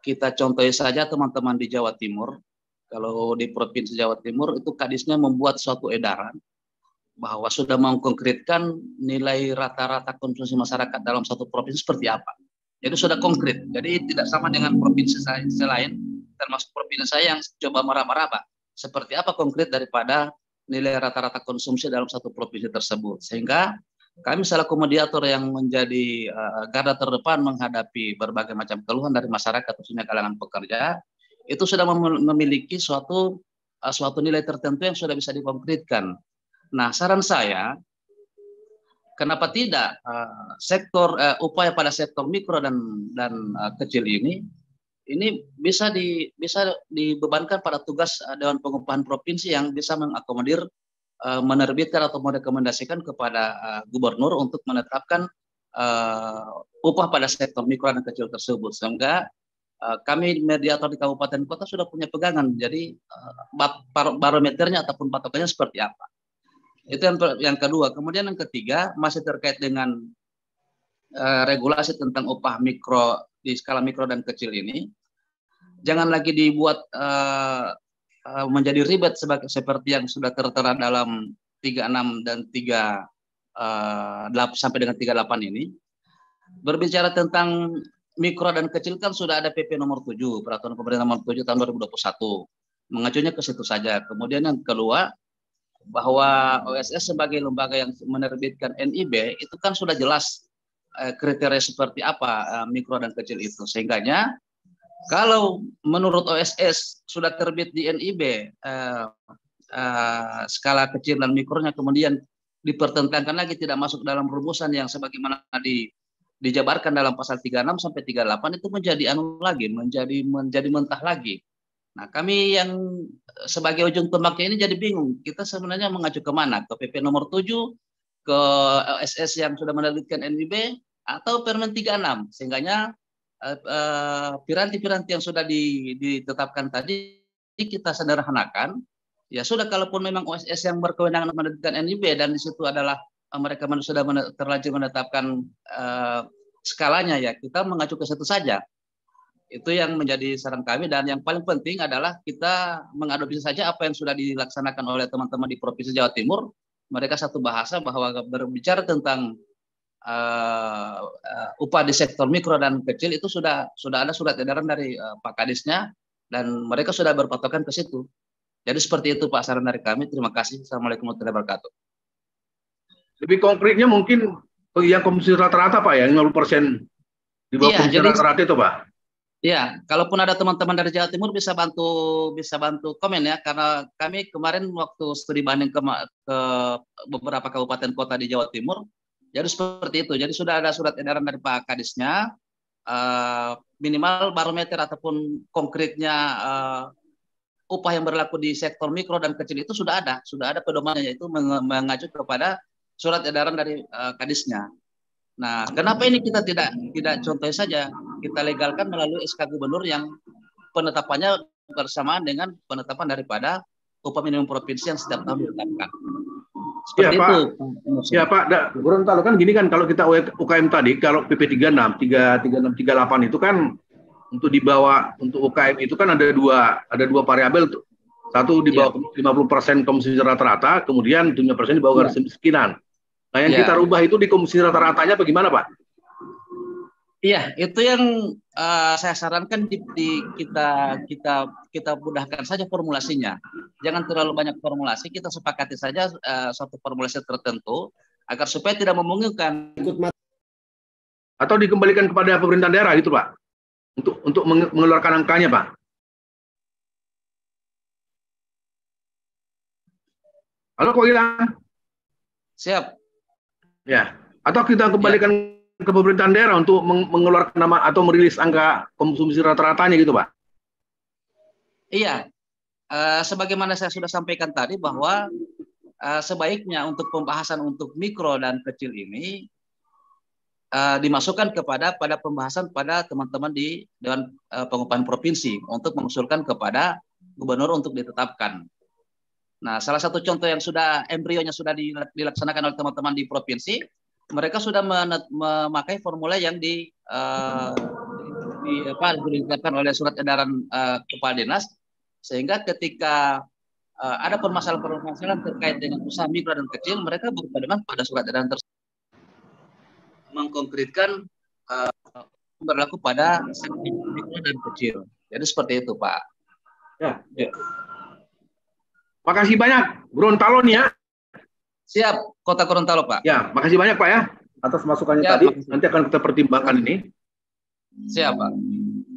S11: kita contohi saja teman-teman di Jawa Timur. Kalau di Provinsi Jawa Timur itu Kadisnya membuat suatu edaran bahwa sudah mengkonkretkan nilai rata-rata konsumsi masyarakat dalam satu provinsi seperti apa. Jadi sudah konkret. Jadi tidak sama dengan provinsi lain, termasuk provinsi saya yang coba meraba-raba. Seperti apa konkret daripada nilai rata-rata konsumsi dalam satu provinsi tersebut. Sehingga kami selaku mediator yang menjadi garda terdepan menghadapi berbagai macam keluhan dari masyarakat, khususnya kalangan pekerja, itu sudah memiliki suatu nilai tertentu yang sudah bisa dikonkretkan. Nah, saran saya, kenapa tidak upaya pada sektor mikro dan kecil ini bisa dibebankan pada tugas Dewan Pengupahan Provinsi yang bisa mengakomodir, menerbitkan atau merekomendasikan kepada gubernur untuk menetapkan upah pada sektor mikro dan kecil tersebut. Sehingga kami mediator di kabupaten kota sudah punya pegangan, jadi barometernya ataupun patokannya seperti apa. Itu yang kedua. Kemudian yang ketiga masih terkait dengan regulasi tentang upah mikro di skala mikro dan kecil ini. Jangan lagi dibuat menjadi ribet seperti yang sudah tertera dalam 36 dan 38 sampai dengan 38 ini. Berbicara tentang mikro dan kecil kan sudah ada PP nomor 7, Peraturan Pemerintah nomor 7 tahun 2021. Mengacunya ke situ saja. Kemudian yang kedua, bahwa OSS sebagai lembaga yang menerbitkan NIB itu kan sudah jelas kriteria seperti apa mikro dan kecil itu. Sehingganya kalau menurut OSS sudah terbit di NIB skala kecil dan mikronya kemudian dipertentangkan lagi tidak masuk dalam rumusan yang sebagaimana dijabarkan dalam pasal 36 sampai 38 itu menjadi mentah lagi. Nah, kami yang sebagai ujung tombaknya ini jadi bingung. Kita sebenarnya mengacu kemana? Ke PP nomor 7, ke OSS yang sudah menerbitkan NIB, atau Permen 36. Sehingganya piranti-piranti yang sudah ditetapkan tadi kita sederhanakan. Ya sudah, kalaupun memang OSS yang berkewenangan menerbitkan NIB dan di situ adalah mereka sudah terlanjur menetapkan skalanya, ya kita mengacu ke situ saja. Itu yang menjadi saran kami, dan yang paling penting adalah kita mengadopsi saja apa yang sudah dilaksanakan oleh teman-teman di Provinsi Jawa Timur. Mereka satu bahasa bahwa berbicara tentang upah di sektor mikro dan kecil itu sudah ada surat edaran dari Pak Kadisnya, dan mereka sudah berpatokan ke situ. Jadi seperti itu Pak saran dari kami. Terima kasih. Assalamualaikum warahmatullahi wabarakatuh.
S2: Lebih konkretnya mungkin yang konsumsi rata-rata Pak ya, 50% di bawah konsumsi rata-rata itu Pak.
S11: Ya, kalaupun ada teman-teman dari Jawa Timur bisa bantu komen ya, karena kami kemarin waktu studi banding ke beberapa kabupaten kota di Jawa Timur, jadi seperti itu. Jadi sudah ada surat edaran dari Pak Kadisnya, minimal barometer ataupun konkretnya upah yang berlaku di sektor mikro dan kecil itu sudah ada pedomannya, yaitu mengacu kepada surat edaran dari Kadisnya. Nah, kenapa ini kita tidak contoh saja, kita legalkan melalui SK Gubernur yang penetapannya bersamaan dengan penetapan daripada upah minimum provinsi yang setiap tahun ditetapkan. Seperti itu.
S2: Ya Pak, Gorontalo kan gini kan, kalau kita UKM tadi, kalau PP 36, 36, 38 itu kan untuk dibawa untuk UKM itu kan ada dua variabel tuh. Satu di bawah 50% konsumsi rata-rata, kemudian 7% di bawah garis kemiskinan. Nah, yang kita rubah itu di konsumsi rata-ratanya bagaimana, Pak?
S11: Iya, itu yang saya sarankan kita mudahkan saja formulasinya. Jangan terlalu banyak formulasi, kita sepakati saja suatu formulasi tertentu agar supaya tidak membingungkan.
S2: Atau dikembalikan kepada pemerintah daerah gitu, Pak. Untuk mengeluarkan angkanya, Pak. Halo, kok hilang?
S11: Siap.
S2: Ya, atau kita kembalikan ke pemerintahan daerah untuk mengeluarkan nama atau merilis angka konsumsi rata-ratanya gitu, Pak?
S11: Iya, sebagaimana saya sudah sampaikan tadi bahwa sebaiknya untuk pembahasan untuk mikro dan kecil ini dimasukkan pada pembahasan pada teman-teman di Dewan Pengupahan Provinsi untuk mengusulkan kepada gubernur untuk ditetapkan. Nah, salah satu contoh yang sudah embrionya sudah dilaksanakan oleh teman-teman di provinsi, mereka sudah memakai formula yang ditetapkan oleh surat edaran kepala dinas, sehingga ketika ada permasalahan-permasalahan terkait dengan usaha mikro dan kecil, mereka berpedoman pada surat edaran tersebut mengkonkretkan berlaku pada sektor mikro dan kecil. Jadi seperti itu, Pak.
S2: Ya. Makasih banyak, Gorontalo nih ya.
S11: Siap, Kota Gorontalo, Pak.
S2: Ya, makasih banyak Pak ya atas masukannya tadi. Nanti akan kita pertimbangkan ini.
S11: Siap, Pak.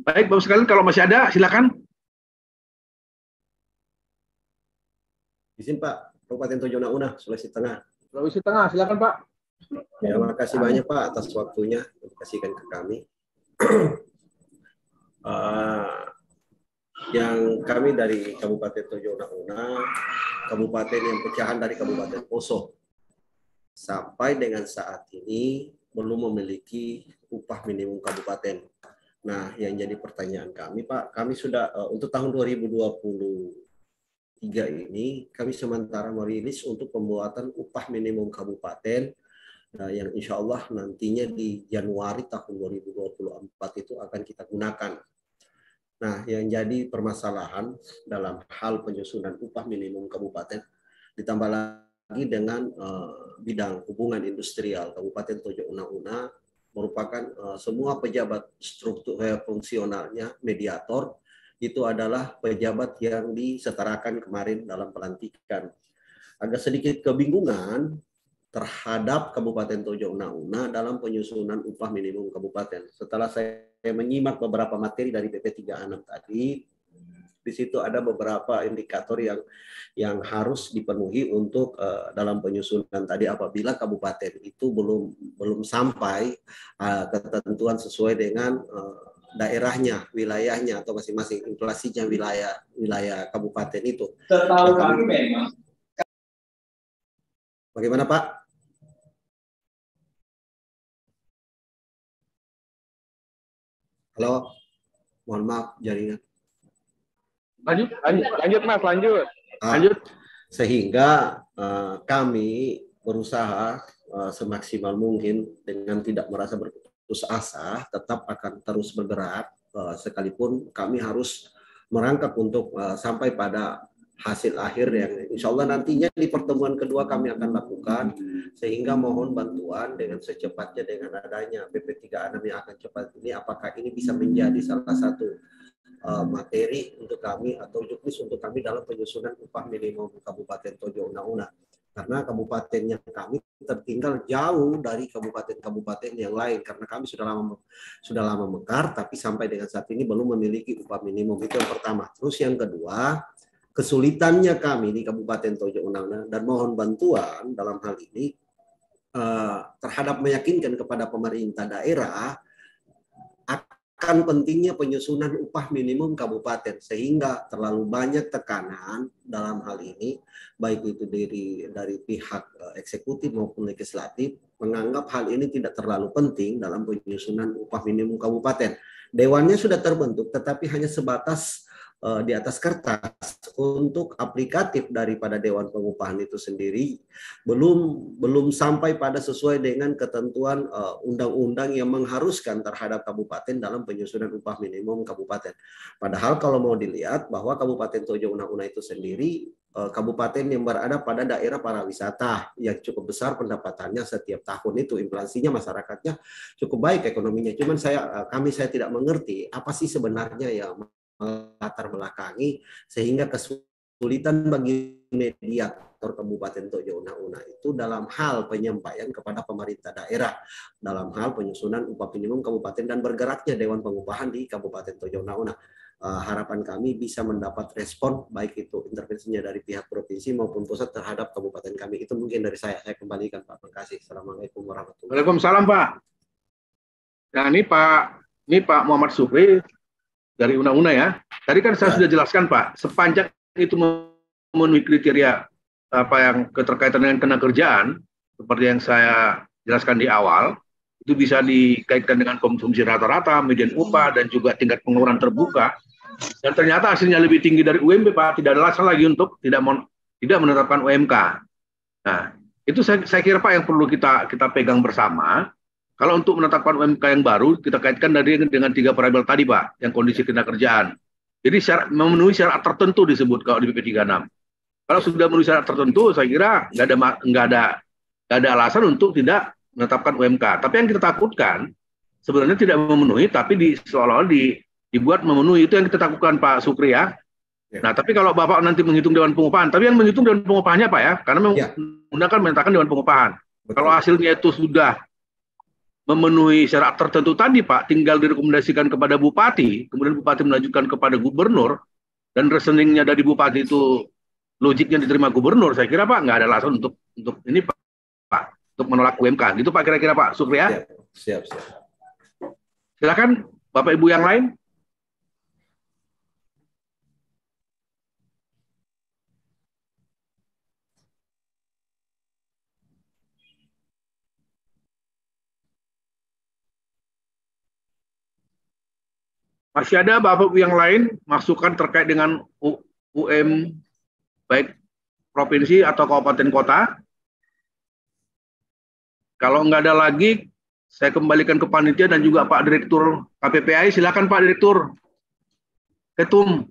S2: Baik, Bapak sekalian, kalau masih ada, silakan.
S13: Izin Pak, Kabupaten Tojo Una, Sulawesi Tengah.
S2: Sulawesi Tengah, silakan Pak.
S13: Ya, makasih banyak Pak atas waktunya yang dikasihkan ke kami. Yang kami dari Kabupaten Tojo Una, kabupaten yang pecahan dari Kabupaten Poso, sampai dengan saat ini belum memiliki upah minimum kabupaten. Nah, yang jadi pertanyaan kami, Pak, kami sudah untuk tahun 2023 ini, kami sementara merilis untuk pembuatan upah minimum kabupaten, yang insya Allah nantinya di Januari tahun 2024 itu akan kita gunakan. Nah, yang jadi permasalahan dalam hal penyusunan upah minimum kabupaten, ditambah lagi dengan bidang hubungan industrial Kabupaten Tojo Una merupakan semua pejabat struktur fungsionalnya mediator itu adalah pejabat yang disetarakan kemarin dalam pelantikan. Agak sedikit kebingungan terhadap Kabupaten Tojo Una dalam penyusunan upah minimum kabupaten. Setelah saya menyimak beberapa materi dari PP 36 tadi, di situ ada beberapa indikator yang harus dipenuhi untuk dalam penyusunan tadi apabila kabupaten itu belum sampai ketentuan sesuai dengan daerahnya, wilayahnya atau masing-masing inflasinya wilayah kabupaten itu.
S14: Setahu kami memang.
S13: Bagaimana Pak? Halo, mohon maaf jaringan.
S6: Lanjut Mas, lanjut.
S13: Sehingga kami berusaha semaksimal mungkin dengan tidak merasa berputus asa, tetap akan terus bergerak, sekalipun kami harus merangkap untuk sampai pada hasil akhir yang insya Allah nantinya di pertemuan kedua kami akan lakukan, sehingga mohon bantuan dengan secepatnya dengan adanya PP 36 yang akan cepat ini, apakah ini bisa menjadi salah satu materi untuk kami atau juknis untuk kami dalam penyusunan upah minimum Kabupaten Tojo Una. Karena kabupatennya kami tertinggal jauh dari kabupaten-kabupaten yang lain, karena kami sudah lama mekar, tapi sampai dengan saat ini belum memiliki upah minimum. Itu yang pertama. Terus yang kedua, kesulitannya kami di Kabupaten Tojo Una dan mohon bantuan dalam hal ini terhadap meyakinkan kepada pemerintah daerah akan pentingnya penyusunan upah minimum kabupaten, sehingga terlalu banyak tekanan dalam hal ini, baik itu dari pihak eksekutif maupun legislatif, menganggap hal ini tidak terlalu penting dalam penyusunan upah minimum kabupaten. Dewannya sudah terbentuk, tetapi hanya sebatas di atas kertas. Untuk aplikatif daripada Dewan Pengupahan itu sendiri belum sampai pada sesuai dengan ketentuan undang-undang yang mengharuskan terhadap kabupaten dalam penyusunan upah minimum kabupaten. Padahal kalau mau dilihat bahwa Kabupaten Tojo Una itu sendiri kabupaten yang berada pada daerah pariwisata yang cukup besar pendapatannya setiap tahun, itu inflasinya masyarakatnya cukup baik ekonominya. Cuman saya tidak mengerti apa sih sebenarnya yang latar belakangi sehingga kesulitan bagi mediator Kabupaten Tojo Una itu dalam hal penyampaian kepada pemerintah daerah dalam hal penyusunan upah minimum kabupaten dan bergeraknya Dewan Pengupahan di Kabupaten Tojo Una. Harapan kami bisa mendapat respon baik itu intervensinya dari pihak provinsi maupun pusat terhadap kabupaten kami. Itu mungkin dari saya kembalikan Pak. Terima kasih. Assalamualaikum warahmatullahi wabarakatuh.
S2: Waalaikumsalam Pak. Nah ini Pak Muhammad Supri dari Una ya. Tadi kan saya sudah jelaskan Pak, sepanjang itu memenuhi kriteria apa yang keterkaitan dengan ketenagakerjaan seperti yang saya jelaskan di awal, itu bisa dikaitkan dengan konsumsi rata-rata, median upah, dan juga tingkat pengeluaran terbuka. Dan ternyata hasilnya lebih tinggi dari UMP, Pak. Tidak ada alasan lagi untuk tidak menetapkan UMK. Nah, itu saya kira, Pak, yang perlu kita pegang bersama. Kalau untuk menetapkan UMK yang baru, kita kaitkan dengan 3 variabel tadi, Pak, yang kondisi ketenagakerjaan. Jadi memenuhi syarat tertentu disebut kalau di PP 36. Kalau sudah memenuhi syarat tertentu, saya kira nggak ada alasan untuk tidak menetapkan UMK. Tapi yang kita takutkan sebenarnya tidak memenuhi, tapi seolah-olah dibuat memenuhi. Itu yang kita takutkan, Pak Sukri, ya. Nah, tapi kalau Bapak nanti menghitung Dewan Pengupahan, tapi yang menghitung Dewan Pengupahannya, Pak, ya, karena menggunakan menyatakan Dewan Pengupahan. Betul. Kalau hasilnya itu sudah memenuhi syarat tertentu tadi, Pak, tinggal direkomendasikan kepada Bupati, kemudian Bupati melanjutkan kepada Gubernur, dan reasoningnya dari Bupati itu logiknya diterima Gubernur, saya kira, Pak, nggak ada alasan untuk ini, Pak, untuk menolak UMK. Gitu, Pak, kira-kira, Pak Sukri, ya.
S13: Siap.
S2: Silakan Bapak Ibu yang lain. Masih ada Bapak Ibu yang lain masukan terkait dengan UM baik provinsi atau kabupaten kota? Kalau nggak ada lagi, saya kembalikan ke panitia dan juga Pak Direktur KPPI. Silakan Pak Direktur. Ketum.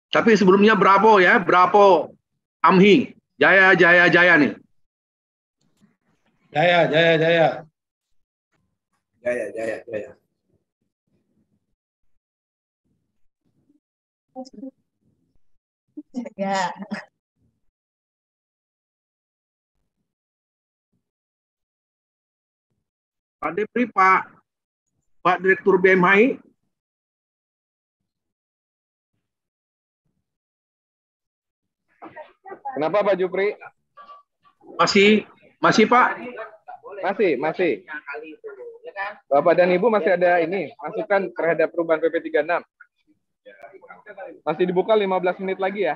S2: Tapi sebelumnya Bravo, ya, Bravo Amhi. Jaya nih.
S10: Jaya.
S8: Ya.
S2: Pak Depri, Pak Direktur BMHI.
S6: Kenapa Pak Jupri?
S2: Masih Pak?
S6: Masih. Bapak dan Ibu masih ada ini, masukan terhadap perubahan PP 36. Masih dibuka 15 menit lagi, ya.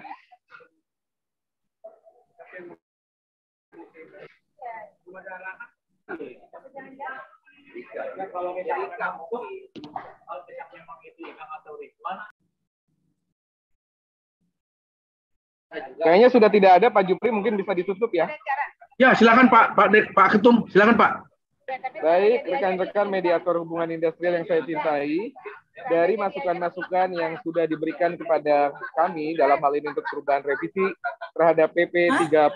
S6: Kayaknya sudah tidak ada, Pak Jupri, mungkin bisa ditutup, ya.
S2: Ya, silakan Pak Ketum, silakan Pak.
S6: Baik, rekan-rekan mediator hubungan industrial yang saya cintai, dari masukan-masukan yang sudah diberikan kepada kami dalam hal ini untuk perubahan revisi terhadap PP 36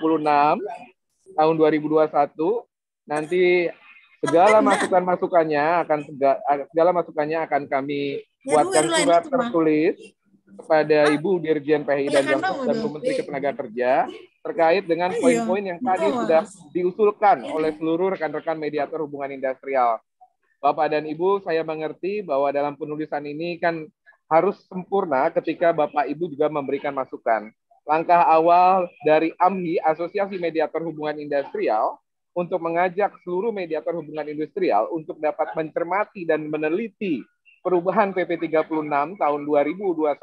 S6: tahun 2021, nanti segala masukannya akan kami buatkan surat tertulis kepada Ibu Dirjen PHI dan Bu Menteri Ketenagakerjaan terkait dengan poin-poin yang tadi sudah diusulkan oleh seluruh rekan-rekan mediator hubungan industrial. Bapak dan Ibu, saya mengerti bahwa dalam penulisan ini kan harus sempurna ketika Bapak Ibu juga memberikan masukan. Langkah awal dari AMHI, Asosiasi Mediator Hubungan Industrial, untuk mengajak seluruh mediator hubungan industrial untuk dapat mencermati dan meneliti perubahan PP 36 tahun 2021.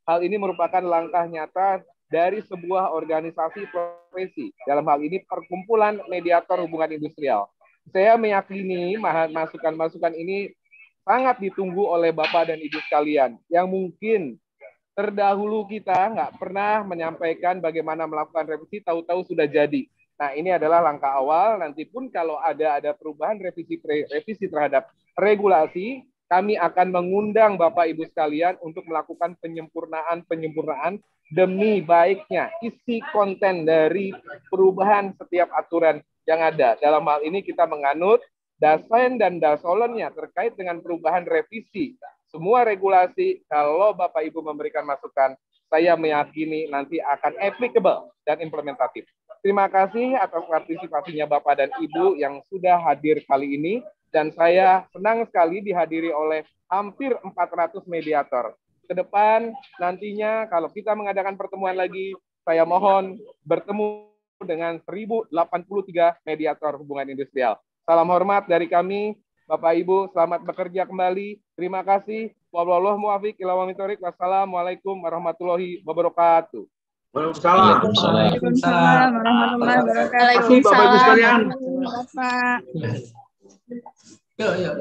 S6: Hal ini merupakan langkah nyata dari sebuah organisasi profesi, dalam hal ini Perkumpulan Mediator Hubungan Industrial. Saya meyakini masukan-masukan ini sangat ditunggu oleh Bapak dan Ibu sekalian, yang mungkin terdahulu kita nggak pernah menyampaikan bagaimana melakukan revisi, tahu-tahu sudah jadi. Nah, ini adalah langkah awal. Nanti pun kalau ada perubahan revisi terhadap regulasi, kami akan mengundang Bapak Ibu sekalian untuk melakukan penyempurnaan demi baiknya isi konten dari perubahan setiap aturan yang ada. Dalam hal ini kita menganut dasen dan dasolennya terkait dengan perubahan revisi semua regulasi. Kalau Bapak Ibu memberikan masukan, saya meyakini nanti akan applicable dan implementatif. Terima kasih atas partisipasinya Bapak dan Ibu yang sudah hadir kali ini, dan saya senang sekali dihadiri oleh hampir 400 mediator. Ke depan nantinya kalau kita mengadakan pertemuan lagi, saya mohon bertemu dengan 1083 mediator hubungan industrial. Salam hormat dari kami, Bapak Ibu, selamat bekerja kembali. Terima kasih. Wassalamualaikum warahmatullahi wabarakatuh.
S2: Waalaikumsalam.
S12: Waalaikumsalam warahmatullahi wabarakatuh.
S2: Terima kasih Bapak Ibu sekalian.
S12: Bapak.
S14: Yuk, yuk.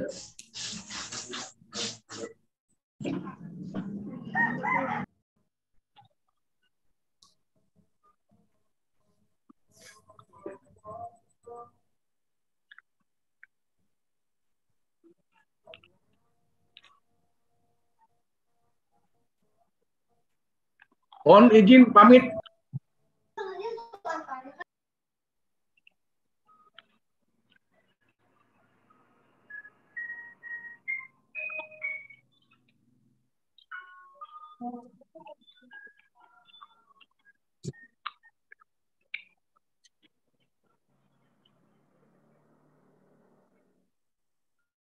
S2: Mohon izin pamit.